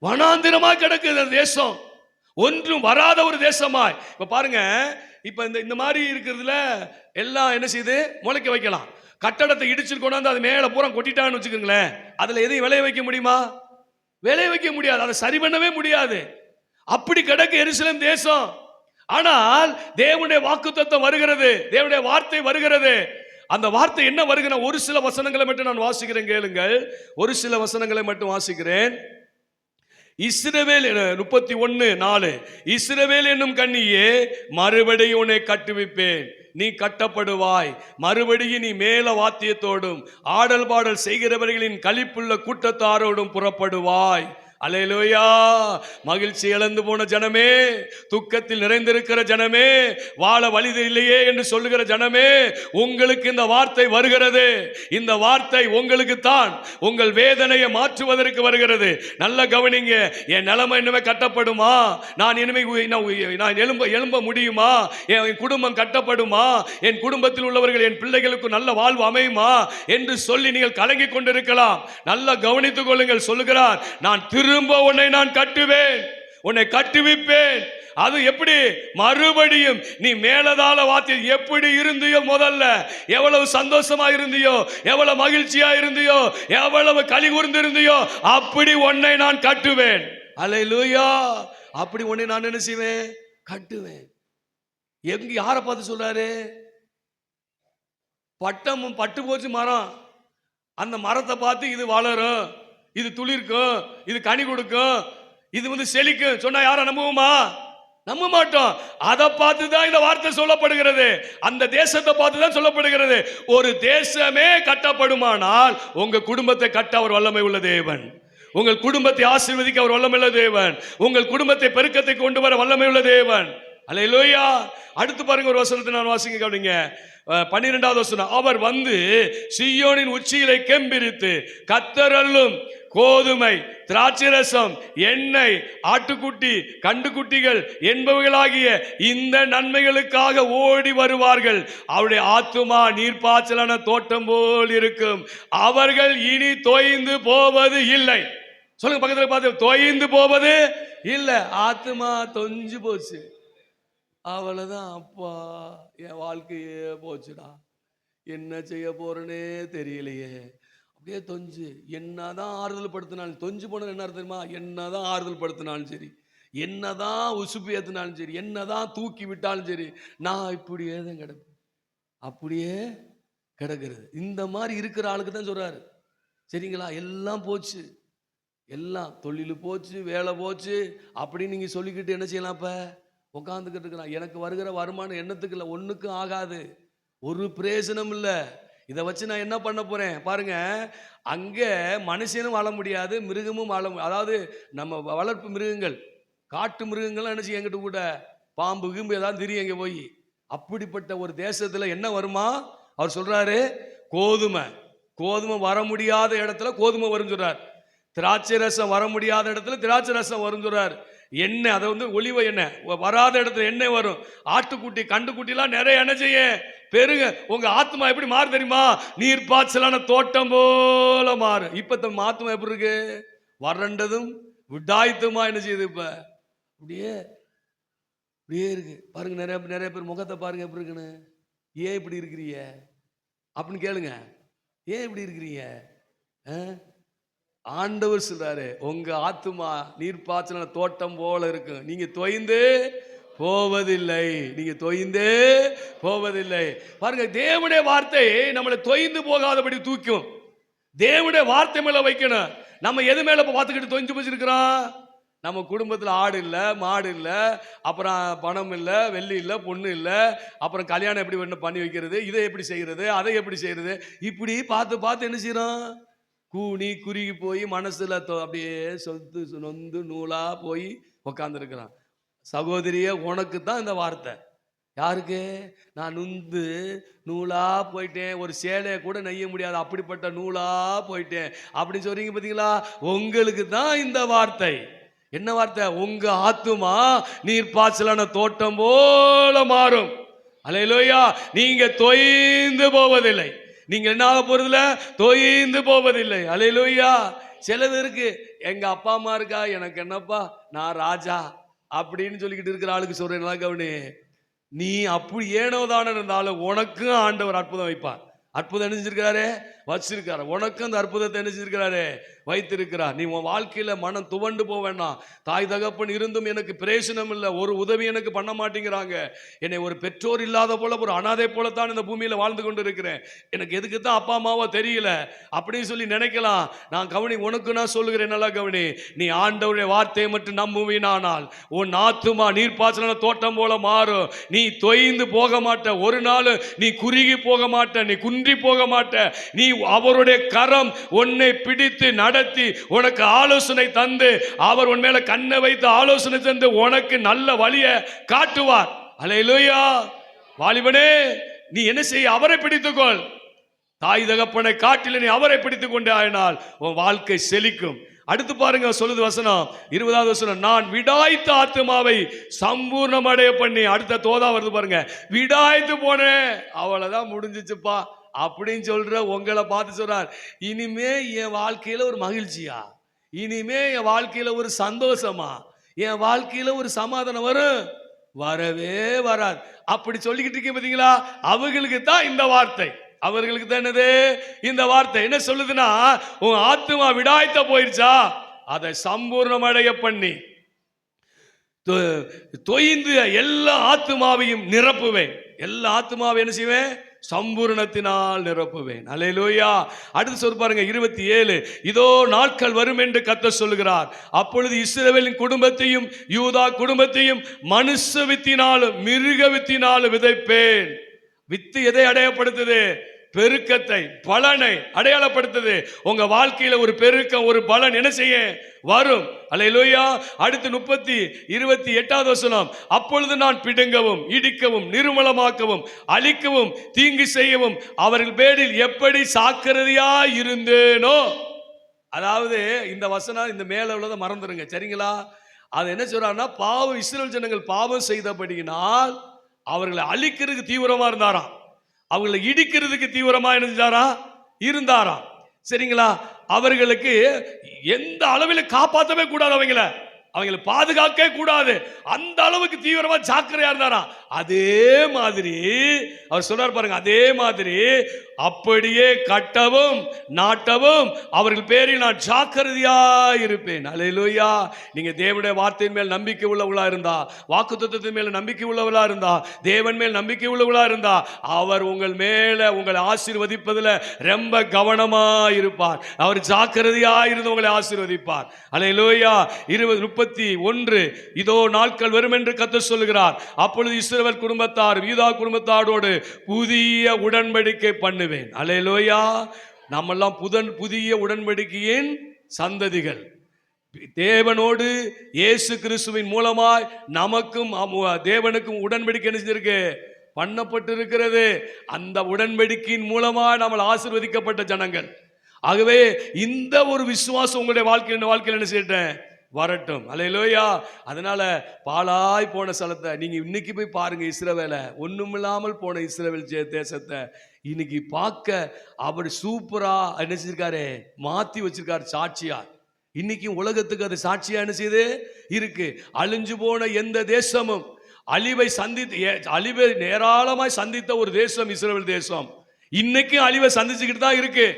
வனாந்திரமா கிடக்குது தேசம், ஒன்றும் வராத ஒரு தேசமாய். இப்ப பாருங்க, இப்ப இந்த மாதிரி இருக்கிறதுல எல்லாம் என்ன செய்யுது? முளைக்க வைக்கலாம். கட்டடத்தை இடிச்சுட்டு கொண்டாந்து அது மேல பூரா கொட்டிட்டான்னு வச்சுக்கோங்களேன், அதுல எதையும் விளைய வைக்க முடியுமா? விளைய வைக்க முடியாது, அதை சரி பண்ணவே முடியாது. அப்படி கிடக்கு எருசலேம் தேசம். ஆனால் தேவனுடைய வாக்குத்தத்தம் வருகிறது, தேவனுடைய வார்த்தை வருகிறது. அந்த வார்த்தை என்ன வருகிற? ஒரு சில வசனங்களை மட்டும் நான் வாசிக்கிறேன், கேளுங்கள். ஒரு சில வசனங்களை மட்டும் வாசிக்கிறேன். இஸ்ரவேல் 31:4 இஸ்ரவேல் என்னும் கன்னியே, மறுபடியும் உன்னை கட்டுவிப்பேன், நீ கட்டப்படுவாய், மறுபடியும் நீ மேல வாத்தியத்தோடும் ஆடல் பாடல் செய்கிறவர்களின் களிப்புள்ள கூட்டத்தாரோடும் புறப்படுவாய். அல்லேலூயா. மகிழ்ச்சி இழந்து போன ஜனமே, துக்கத்தில் நிறைந்திருக்கிற ஜனமே, வாழ வழி இல்லையே என்று சொல்லுகிற ஜனமே, உங்களுக்கு இந்த வார்த்தை வருகிறது. இந்த வார்த்தை உங்களுக்கு தான் உங்கள் வேதனையை மாற்றுவதற்கு வருகிறது. நல்ல கவனிங்க. என் நிலைமை இனிமே கட்டப்படுமா? நான் இனிமே நான் எழும்ப முடியுமா? என் குடும்பம் கட்டப்படுமா? என் குடும்பத்தில் உள்ளவர்கள், என் பிள்ளைகளுக்கு நல்ல வாழ்வு அமையுமா என்று சொல்லி நீங்கள் கலங்கிக் கொண்டிருக்கலாம். நல்ல கவனித்துக் கொள்ளுங்கள். சொல்லுகிறார், நான் திரும்ப உன்னை நான் கட்டுவேன், உன்னை கட்டுவிப்பேன். அது எப்படி? மறுபடியும் நீ மேலதாள வார்த்தை எப்படி இருந்தியோ, முதல்ல எவ்வளவு சந்தோஷமா இருந்தியோ, எவ்வளவு மகிழ்ச்சியா இருந்தியோ, எவ்வளவு களி கூர்ந்து இருந்தியோ, அப்படி உன்னை நான் கட்டுவேன். அல்லேலூயா. அப்படி உன்னை நான் என்ன செய்வேன்? கட்டுவேன். எங்க யாரை பார்த்து சொல்றாரு? பட்டமும் பட்டு போச்சு மரம். அந்த மரத்தை பார்த்து இது வளரும், இது துளிர்க்கும், இது கனி கொடுக்கும், இது செழிக்கும் சொன்னா யாரை நம்புவோமா? நம்ப மாட்டோம். அதை பார்த்து தான் இந்த வார்த்தை சொல்லப்படுகிறது. அந்த தேசத்தை பார்த்து தான் சொல்லப்படுகிறது. ஒரு தேசமே கட்டப்படுமானால் உங்க குடும்பத்தை கட்ட அவர் வல்லமை உள்ள தேவன். உங்கள் குடும்பத்தை ஆசீர்வதிக்க அவர் வல்லமை உள்ள தேவன். உங்கள் குடும்பத்தை பெருக்கத்தை கொண்டு வர வல்லமை உள்ள தேவன். அல்லேலூயா. அடுத்து பாருங்க, ஒரு வசனத்தை நான் வாசிங்க கவனிங்க. 12வது வசனம். அவர் வந்து சீயோனின் உச்சியிலே கெம்பிரித்து கத்தரல்லும் கோதுமை, திராட்சரசம், எண்ணெய், ஆட்டுக்குட்டி, கண்டுக்குட்டிகள் என்பவைகளாகிய இந்த நன்மைகளுக்காக ஓடி வருவார்கள். அவருடைய ஆத்துமா நீர்ப்பாய்ச்சலான தோட்டம் போல் இருக்கும். அவர்கள் இனி தொய்ந்து போவது இல்லை. சொல்லுங்க பக்கத்தில் பார்த்து, தொய்ந்து போவது இல்லை. ஆத்துமா தொஞ்சு போச்சு, அவ்வளவுதான். அப்பா, என் வாழ்க்கையே போச்சுடா, என்ன செய்ய போறேனே தெரியலையே. அப்படியே தொஞ்சு. என்னதான் ஆறுதல் படுத்தினாலும், தொஞ்சு போனது என்ன தெரியுமா? என்னதான் ஆறுதல் படுத்தினாலும் சரி, என்னதான் உசுப்பு ஏத்தினாலும் சரி, என்னதான் தூக்கி விட்டாலும் சரி, நான் இப்படியே தான் கிடப்பேன். அப்படியே கிடக்கிறது. இந்த மாதிரி இருக்கிற ஆளுக்கு தான் சொல்றாரு. சரிங்களா? எல்லாம் போச்சு, எல்லாம் தொழில் போச்சு, வேலை போச்சு அப்படின்னு நீங்க சொல்லிக்கிட்டு என்ன செய்யலாம்? இப்ப உட்காந்துக்கிட்டு இருக்கிறான். எனக்கு வருகிற வருமானம் என்னத்துக்கு இல்லை, ஒன்றுக்கும் ஆகாது, ஒரு பிரயோஜனம் இல்லை. இதை வச்சு நான் என்ன பண்ண போறேன் பாருங்க. அங்கே மனுஷனும் வாழ முடியாது, மிருகமும் வாழ முடியாது. அதாவது நம்ம வளர்ப்பு மிருகங்கள், காட்டு மிருகங்கள்லாம் என்ன செய்ய எங்கிட்ட கூட பாம்பு கிம்பு ஏதாவது தெரியும் எங்க போய். அப்படிப்பட்ட ஒரு தேசத்துல என்ன வருமா? அவர் சொல்றாரு, கோதுமை. கோதுமை வர முடியாத இடத்துல கோதுமை வரும் சொல்றார். திராட்சை ரசம் வர முடியாத இடத்துல திராட்சை ரசம் வரும் சொல்றார். எண்ணெய், அதை ஒலிவ எண்ணெய் வராத இடத்துல எண்ணெய் வரும். ஆட்டுக்குட்டி, கண்டுக்குட்டிலாம் நிறைய என்ன செய்ய பெருங்க. உங்க ஆத்மா எப்படி மாறு தெரியுமா? நீர் பாய்ச்சலான தோட்டம் போல மாறு. இப்ப ஆத்மா எப்படி இருக்கு? வறண்டதும் விடாய்த்துமா என்ன செய்யுது? இப்ப அப்படியே அப்படியே இருக்கு பாருங்க. நிறைய பேர் முகத்தை பாருங்க எப்படி இருக்குன்னு. ஏன் இப்படி இருக்கிறீங்க அப்படின்னு கேளுங்க. ஏன் இப்படி இருக்கிறீங்க? ஆண்டவர் சொல்றாரு, உங்க ஆத்துமா நீர்ப்பாய்ச்சலான தோட்டம் போல இருக்கு. நீங்க தொய்ந்து போவதில்லை, நீங்க தொய்ந்து போவதில்லை. பாருங்க, தேவனுடைய வார்த்தை நம்மளை தொய்ந்து போகாதபடி தூக்கும். தேவனுடைய வார்த்தை மேல வைக்கணும். நம்ம எது மேல பார்த்துக்கிட்டு தொய்ந்து போச்சிருக்கிறோம்? நம்ம குடும்பத்தில் ஆடு இல்லை, மாடு இல்லை, அப்புறம் பணம் இல்லை, வெள்ளி இல்லை, பொண்ணு இல்லை, அப்புறம் கல்யாணம் எப்படி பண்ணி வைக்கிறது, இதை எப்படி செய்யறது, அதை எப்படி செய்யறது, இப்படி பார்த்து பார்த்து என்ன செய்யறோம்? கூனி குறுகி போய் மனசுல அப்படியே சொத்து நொந்து நூலா போய் உக்காந்துருக்கிறான். சகோதரிய, உனக்கு தான் இந்த வார்த்தை. யாருக்கு? நான் நுந்து நூலா போயிட்டேன், ஒரு சேலையை கூட நெய்ய முடியாது, அப்படிப்பட்ட நூலா போயிட்டேன் அப்படின்னு சொல்றீங்க பார்த்தீங்களா? உங்களுக்கு தான் இந்த வார்த்தை. என்ன வார்த்தை? உங்க ஆத்துமா நீர் பாய்ச்சலான தோட்டம் போல மாறும். அல்லேலூயா. நீங்க தொய்ந்து போவதில்லை. நீங்க என்ன ஆக போறதில்ல? தொய்ந்து போவதில்லை. அல்லேலூயா. சிலது இருக்கு, எங்க அப்பா அம்மா இருக்கா, எனக்கு என்னப்பா, நான் ராஜா அப்படின்னு சொல்லிக்கிட்டு இருக்கிற ஆளுக்கு சொல்றேன் கவனி. நீ அப்படி ஏனோதான இருந்தாலும் உனக்கும் ஆண்டவர் அற்புதம் வைப்பார். அற்புதம் என்ன செஞ்சிருக்காரு? வச்சிருக்காரு. உனக்கும் அந்த அற்புதத்தை என்ன செஞ்சிருக்கிறாரு? வைத்திருக்கிறார். நீ உன் வாழ்க்கையில மனம் துவண்டு போவேன்னா, தாய் தகப்பன் இருந்தும் எனக்கு பிரயோஜனம் இல்லை, ஒரு உதவி எனக்கு பண்ண மாட்டேங்கிறாங்க, என்னை ஒரு பெற்றோர் இல்லாத போல ஒரு அனாதை போலத்தான் இந்த பூமியில வாழ்ந்து கொண்டு இருக்கிறேன், எனக்கு எதுக்கு தான் அப்பா அம்மாவோ தெரியல அப்படின்னு சொல்லி நினைக்கலாம். நான் கவனி, உனக்கு நான் சொல்லுகிறேன், நல்லா கவனி. நீ ஆண்டவருடைய வார்த்தையை மட்டும் நம்புவீனானால் உன் ஆத்துமா நீர்ப்பாய்ச்சலான தோட்டம் போல மாறும். நீ தொய்ந்து போக மாட்ட, ஒரு நாள் நீ குறுகி போக மாட்ட, நீ குன்றி குன்றி போக மாட்ட. நீ அவருடைய கரம் உன்னை பிடித்து நடத்தி உனக்கு ஆலோசனை தந்து, அவர் உன் மேல கண்ணை வைத்து ஆலோசனை தந்து உனக்கு நல்ல வழியை காட்டுவார். அல்லேலூயா. வாலிபனே, நீ என்ன செய்ய? அவரை பிடித்துக்கொள். தாய் தகப்பனை காட்டில நீ அவரை பிடித்துக் கொண்டே ஆயினால் உன் வாழ்க்கை செழிக்கும். அடுத்து பாருங்க, சொல்லுது வசனம், 20வது வசனம், நான் விடாய்த்த ஆத்துமாவை சம்பூர்ணம் அடைய பண்ணி. அடுத்த தோதா வருது பாருங்க, விடாய்த்து போனேன், அவ்வளவுதான் முடிஞ்சிச்சுப்பா அப்படின்னு சொல்ற உங்களை பார்த்து சொல்றார், இனிமே என் வாழ்க்கையில ஒரு மகிழ்ச்சியா, இனிமே என் வாழ்க்கையில ஒரு சந்தோஷமா, என் வாழ்க்கையில ஒரு சமாதானம் வரும்? வரவே வராது. அப்படி சொல்லிக்கிட்டு இருக்கீங்க பாத்தீங்களா? அவங்களுக்கு தான் இந்த வார்த்தை, அவர்களுக்கு தான் என்னது இந்த வார்த்தை. என்ன சொல்லுதுன்னா, உன் ஆத்துமா விடாய்த்த போயிருச்சா, அதை சம்பூர்ணம் அடைய பண்ணி தொய்ந்து எல்லா ஆத்துமாவையும் நிரப்புவேன். எல்லா ஆத்துமாவை என்ன செய்வேன்? சம்பூர்ணத்தினால் நிரப்புவேன். அல்லேலூயா. அடுத்து சொல்ல பாருங்க 27, இதோ நாட்கள் வரும் என்று கர்த்தர் சொல்லுகிறார், அப்பொழுது இஸ்ரவேலின் குடும்பத்தையும் யூதா குடும்பத்தையும் மனுஷ வித்தினாலும் மிருக வித்தினாலும் விதைப்பேன். வித்து எதை அடையாளப்படுத்துது? பெருக்கத்தை, பலனை அடையாளப்படுத்துது. உங்க வாழ்க்கையில ஒரு பெருக்கம், ஒரு பலன் என்ன செய்ய வரும். அல்லேலூயா. அடுத்து 28வது வசனம், அப்பொழுது நான் பிடுங்கவும் இடிக்கவும் நிர்மலமாக்கவும் அழிக்கவும் தீங்கு செய்யவும் அவர்கள் பேரில் எப்படி சாக்கிரதையா இருந்தேனோ. அதாவது இந்த வசனம் இந்த மேல உள்ளதை மறந்துருங்க, சரிங்களா? அது என்ன சொல்றாருன்னா, பாவம் இஸ்ரவேல் ஜனங்கள் பாவம் செய்தபடியினால் அவர்களை அழிக்கிறதுக்கு தீவிரமா இருந்தாராம், அவர்களை இடிக்கிறதுக்கு தீவிரமா இருந்தாராம், சரிங்களா? அவர்களுக்கு எந்த அளவில் காப்பாற்றவே கூடாது, அவங்களை பாதுகாக்க கூடாது, அந்த அளவுக்கு தீவிரமா ஜாக்கிரதையா இருந்தாராம். அதே மாதிரி அவர் சொல்றார் பாருங்க, அதே மாதிரி அப்படியே கட்டவும் நாட்டவும் அவர்கள் பேரில் நான் ஜாக்கிரதையா இருப்பேன். அல்லேலூயா. நீங்க தேவனுடைய வார்த்தையின் மேல் நம்பிக்கை உள்ளவளா இருந்தா, வாக்குத்தத்தத்தின் மேல் நம்பிக்கை உள்ளவளா இருந்தா, தேவன் மேல் நம்பிக்கை உள்ளவளா இருந்தா, அவர் உங்கள் மேல உங்களை ஆசீர்வதிப்பதில் ரொம்ப கவனமா இருப்பார். அவர் ஜாக்கிரதையா இருந்து உங்களை ஆசீர்வதிப்பார். அல்லேலூயா. 31, இதோ நாட்கள் வரும் என்று கர்த்தர் சொல்லுகிறார், அப்பொழுது இஸ்ரவேல் குடும்பத்தார் யூதா குடும்பத்தாரோடு புதிய உடன்படிக்கை பண்ணுவேன். அல்லேலூயா. நம்மெல்லாம் புதிய உடன்படிக்கையின் சந்ததிகள். தேவனோடு இயேசு கிறிஸ்துவின் மூலமாய் நமக்கும் தேவனுக்கும் உடன்படிக்கை செஞ்சிருக்கு, பண்ணப்பட்டு இருக்கிறது. அந்த உடன்படிக்கையின் மூலமாய் நம்ம ஆசீர்வதிக்கப்பட்ட ஜனங்கள். ஆகவே இந்த ஒரு விசுவாசம் உங்களுடைய வாழ்க்கையில் என்ன செய்யட்டேன் வரட்டும். அல்லேலூயா. அதனால பாழாய் போன ஸ்தலத்தை நீங்க இன்னைக்கு போய் பாருங்க, இஸ்ரவேலை, ஒண்ணுமில்லாமல் போன இஸ்ரவேல் தேசத்தை இன்னைக்கு பார்க்க அவர் சூப்பரா என்ன செஞ்சிருக்காரு, மாத்தி வச்சிருக்காரு சாட்சியா. இன்னைக்கு உலகத்துக்கு அது சாட்சியா என்ன செய்யுது இருக்கு. அழிஞ்சு போன எந்த தேசமும் அழிவை ஏராளமாய் சந்தித்த ஒரு தேசம் இஸ்ரவேல் தேசம். இன்னைக்கு அழிவை சந்திச்சுக்கிட்டு தான் இருக்கு.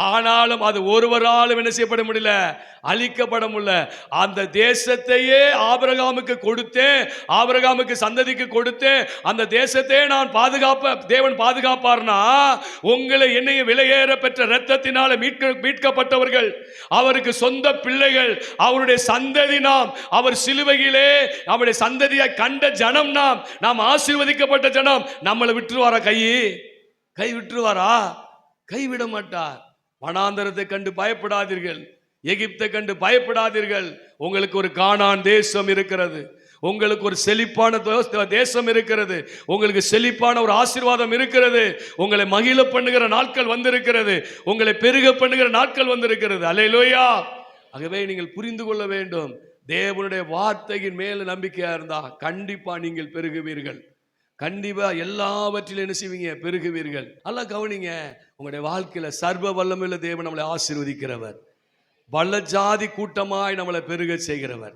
ஆனாலும் அது ஒருவராலும் என்ன செய்யப்பட முடியல, அழிக்கப்பட முடியல. அந்த தேசத்தையே ஆபிரகாமுக்கு கொடுத்தேன், ஆபிரகாமுக்கு சந்ததிக்கு கொடுத்தேன், அந்த தேசத்தையே நான் தேவன் பாதுகாப்பார்னா, உங்களை என்னைய விலையேற பெற்ற இரத்தத்தினால மீட்கப்பட்டவர்கள், அவருக்கு சொந்த பிள்ளைகள், அவருடைய சந்ததி நாம், அவர் சிலுவையிலே அவருடைய சந்ததியை கண்ட ஜனம் நாம் ஆசீர்வதிக்கப்பட்ட ஜனம். நம்மளை விட்டுருவாரா? கை விட்டுருவாரா? கைவிட மாட்டார். வனாந்தரத்தை கண்டு பயப்படாதீர்கள், எகிப்தை கண்டு பயப்படாதீர்கள். உங்களுக்கு ஒரு கானான் தேசம் இருக்கிறது, உங்களுக்கு ஒரு செழிப்பான தேசம் இருக்கிறது, உங்களுக்கு செழிப்பான ஒரு ஆசீர்வாதம் இருக்கிறது. உங்களை மகிழ பண்ணுகிற நாட்கள் வந்திருக்கிறது, உங்களை பெருக பண்ணுகிற நாட்கள் வந்திருக்கிறது. அல்லேலூயா. ஆகவே நீங்கள் புரிந்து கொள்ள வேண்டும், தேவனுடைய வார்த்தையின் மேல நம்பிக்கையா இருந்தா கண்டிப்பா நீங்கள் பெருகுவீர்கள். கண்டிப்பா எல்லாவற்றிலும் என்ன செய்வீங்க, பெருகுவீர்கள். நல்லா கவனிங்க, உங்களுடைய வாழ்க்கையில சர்வ வல்லமையுள்ள தேவன் நம்மளை ஆசீர்வதிக்கிறவர், பல ஜாதி கூட்டமாய் நம்மளை பெருக செய்கிறவர்,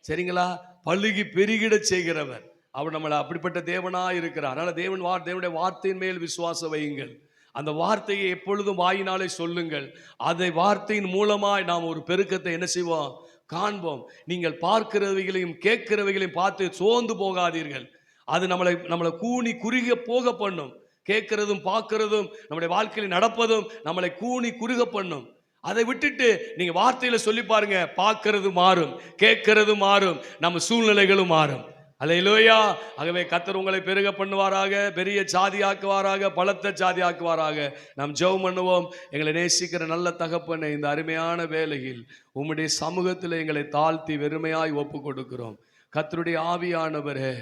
சரிங்களா? பழுகி பெருகிட செய்கிறவர். அவர் நம்மளை அப்படிப்பட்ட தேவனாய் இருக்கிறார். அதனால தேவனுடைய வார்த்தையின் மேல் விசுவாசம் வையுங்கள். அந்த வார்த்தையை எப்பொழுதும் வாயினாலே சொல்லுங்கள். அதை வார்த்தையின் மூலமாய் நாம் ஒரு பெருக்கத்தை என்ன செய்வோம், காண்போம். நீங்கள் பார்க்கிறவைகளையும் கேட்கிறவைகளையும் பார்த்து சோர்ந்து போகாதீர்கள். அது நம்மளை கூனி குறுக போக பண்ணும். கேட்கிறதும் பார்க்கிறதும் நம்முடைய வாழ்க்கையில் நடப்பதும் நம்மளை கூனி குறுக பண்ணும். அதை விட்டுட்டு நீங்க வார்த்தையில சொல்லி பாருங்க, பார்க்கிறது மாறும், கேட்கிறது மாறும், நம்ம சூழ்நிலைகளும் மாறும். அல்லேலூயா. ஆகவே கர்த்தர் உங்களை பெருக பண்ணுவாராக, பெரிய சாதியாக்குவாராக, பலத்த சாதியாக்குவாராக. நாம் ஜெபம் பண்ணுவோம். எங்களை நேசிக்கிற நல்ல தகப்பனே, இந்த அருமையான வேளையில் உம்முடைய சமூகத்தில் எங்களை தாழ்த்தி வெறுமையாய் ஒப்பு கொடுக்கிறோம். கர்த்தருடைய ஆவியானவரே,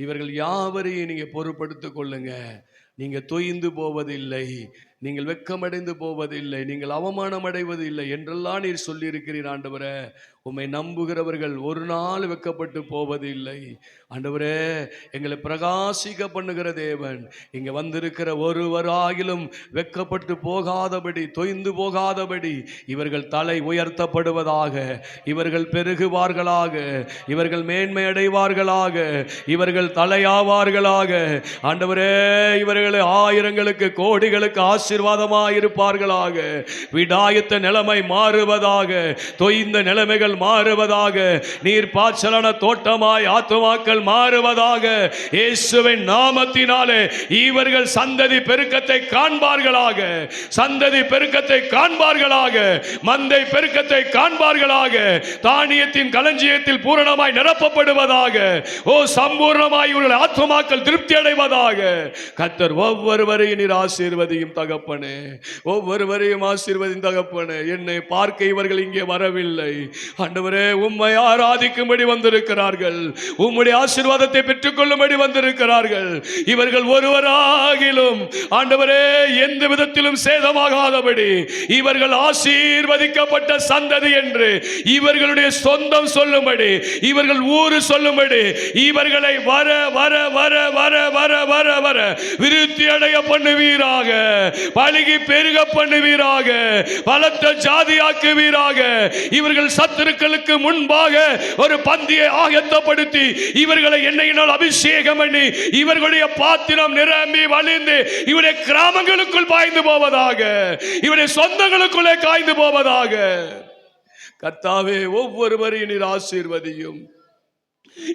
இவர்கள் யாவரையும் நீங்க பொறுப்படுத்திக் கொள்ளுங்க. நீங்க தொய்ந்து போவதில்லை, நீங்கள் வெட்கமடைந்து போவதில்லை, நீங்கள் அவமானம் அடைவதில்லை என்றெல்லாம் நீர் சொல்லி இருக்கிறீர் ஆண்டவரே. உம்மை நம்புகிறவர்கள் ஒரு நாள் வெட்கப்பட்டு போவதில்லை ஆண்டவரே. எங்களை பிரகாசிக்க பண்ணுகிற தேவன், இங்க வந்திருக்கிற ஒருவராகிலும் வெட்கப்பட்டு போகாதபடி, தொய்ந்து போகாதபடி இவர்கள் தலை உயர்த்தப்படுவதாக, இவர்கள் பெருகுவார்களாக, இவர்கள் மேன்மை அடைவார்களாக, இவர்கள் தலையாவார்களாக ஆண்டவரே. இவர்களை ஆயிரங்களுக்கு கோடிகளுக்கு ஆசீர்வாதமாய் இருப்பார்களாக. விடாயத்த நிலைமை மாறுவதாக, தொய்ந்த நிலைமைகள் மாறுவதாக, நீர் பாய்ச்சலான தோட்டமாய் ஆத்துமாக்கள் மாறுவதாக. இயேசுவின் நாமத்தினாலே இவர்கள் சந்ததி பெருக்கத்தை காண்பார்களாக, சந்ததி பெருக்கத்தை காண்பார்களாக, மந்தை பெருக்கத்தை காண்பார்களாக, தானியத்தின் களஞ்சியத்தில் பூரணமாய் நிரப்பப்படுவதாக. ஓ சம்பூர்ணமாய் இவர்கள் ஆத்துமாக்கள் திருப்தி அடைவதாக. கர்த்தர் ஒவ்வொருவரையும் நீர் ஆசீர்வதியும் தகப்பனே, ஒவ்வொருவரையும் ஆசீர்வதியும் தகப்பனே. என்னை பார்க்க இவர்கள் இங்கே வரவில்லை ஆண்டவரே, உம்மை ஆராதிக்கும்படி வந்திருக்கிறார்கள், உம்முடைய ஆசீர்வாதத்தை பெற்றுக்கொள்ளும்படி வந்திருக்கிறார்கள். இவர்கள் ஒருவராகிலும் ஆண்டவரே எந்த விதத்திலும் சேதமாகாதபடி, இவர்கள் ஆசீர்வதிக்கப்பட்ட சந்ததி என்று இவர்களுடைய சொந்தம் சொல்லும்படி, இவர்கள் ஊரு சொல்லும்படி, இவர்களை வர வர வர வர வர வர வர விருத்தி அடைய பண்ணுவீராக, பலுகி பெருக பண்ணுவீராக, பலத்த ஜாதியாக்குவீராக. இவர்கள் சத்துருக்களுக்கு முன்பாக ஒரு பந்தியை ஆயத்தப்படுத்தி இவர்களை எண்ணெயினால் அபிஷேகம் பண்ணி இவர்களுடைய பாத்திரம் நிரம்பி வழிந்து இவருடைய கிராமங்களுக்குள் பாய்ந்து போவதாக, இவருடைய சொந்தங்களுக்குள்ளே காய்ந்து போவதாக. கர்த்தாவே, ஒவ்வொருவரையும் நீர் ஆசீர்வதியும்,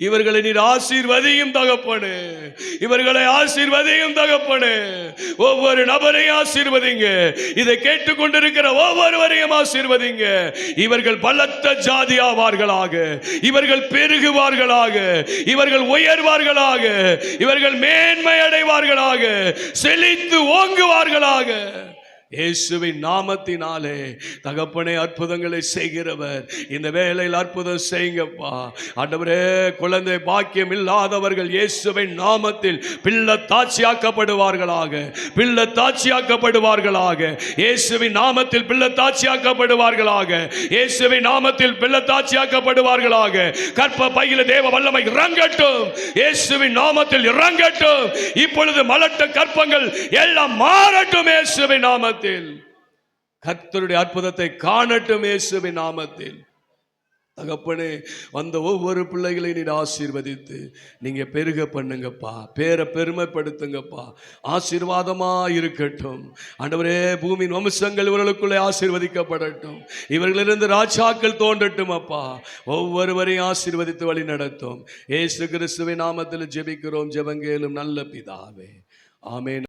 இவர்களை நீர் ஆசீர்வதியும் தகப்பனே, இவர்களை ஆசீர்வதியும் தகப்பனே. ஒவ்வொரு நபரையும் ஆசீர்வதிங்க, இதை கேட்டுக்கொண்டிருக்கிற ஒவ்வொருவரையும் ஆசீர்வதிங்க. இவர்கள் பலத்த ஜாதியாவார்களாக, இவர்கள் பெருகுவார்களாக, இவர்கள் உயர்வார்களாக, இவர்கள் மேன்மை அடைவார்களாக, செழித்து ஓங்குவார்களாக. இயேசுவின் நாமத்தினாலே தகப்பனே, அற்புதங்களை செய்கிறவர், இந்த வேளையில் அற்புதம் செய்யுங்கப்பா ஆண்டவரே. குழந்தை பாக்கியம் இல்லாதவர்கள் இயேசுவின் நாமத்தில் பிள்ளை தாட்சியாக்கப்படுவார்களாக, பிள்ளை தாட்சியாக்கப்படுவார்களாக, இயேசுவின் நாமத்தில் பிள்ளை தாட்சியாக்கப்படுவார்களாக, இயேசுவின் நாமத்தில் பிள்ளை தாட்சியாக்கப்படுவார்களாக. கற்ப பையில தேவ வல்லமை இறங்கட்டும், இயேசுவின் நாமத்தில் இறங்கட்டும். இப்பொழுது மலட்ட கற்பங்கள் எல்லாம் மாறட்டும் இயேசுவின் நாமத்தில். கர்த்தருடைய அற்புதத்தை காணட்டும் இயேசுவின் நாமத்தில். தகப்பனே, வந்த ஒவ்வொரு பிள்ளைகளை நீர் ஆசீர்வதித்து நீங்க பெருக பண்ணுங்கப்பா, பேரை பெருமைப்படுத்துங்கப்பா, ஆசீர்வாதமா இருக்கட்டும் ஆண்டவரே. பூமியின் வம்சங்கள் இவர்களுக்குள்ளே ஆசீர்வதிக்கப்படட்டும், இவர்களிலிருந்து ராஜாக்கள் தோன்றட்டும் அப்பா. ஒவ்வொருவரையும் ஆசீர்வதித்து வழி நடத்தும். இயேசு கிறிஸ்துவின் நாமத்தில் ஜெபிக்கிறோம், ஜெபங்கேலும் நல்ல பிதாவே, ஆமென்.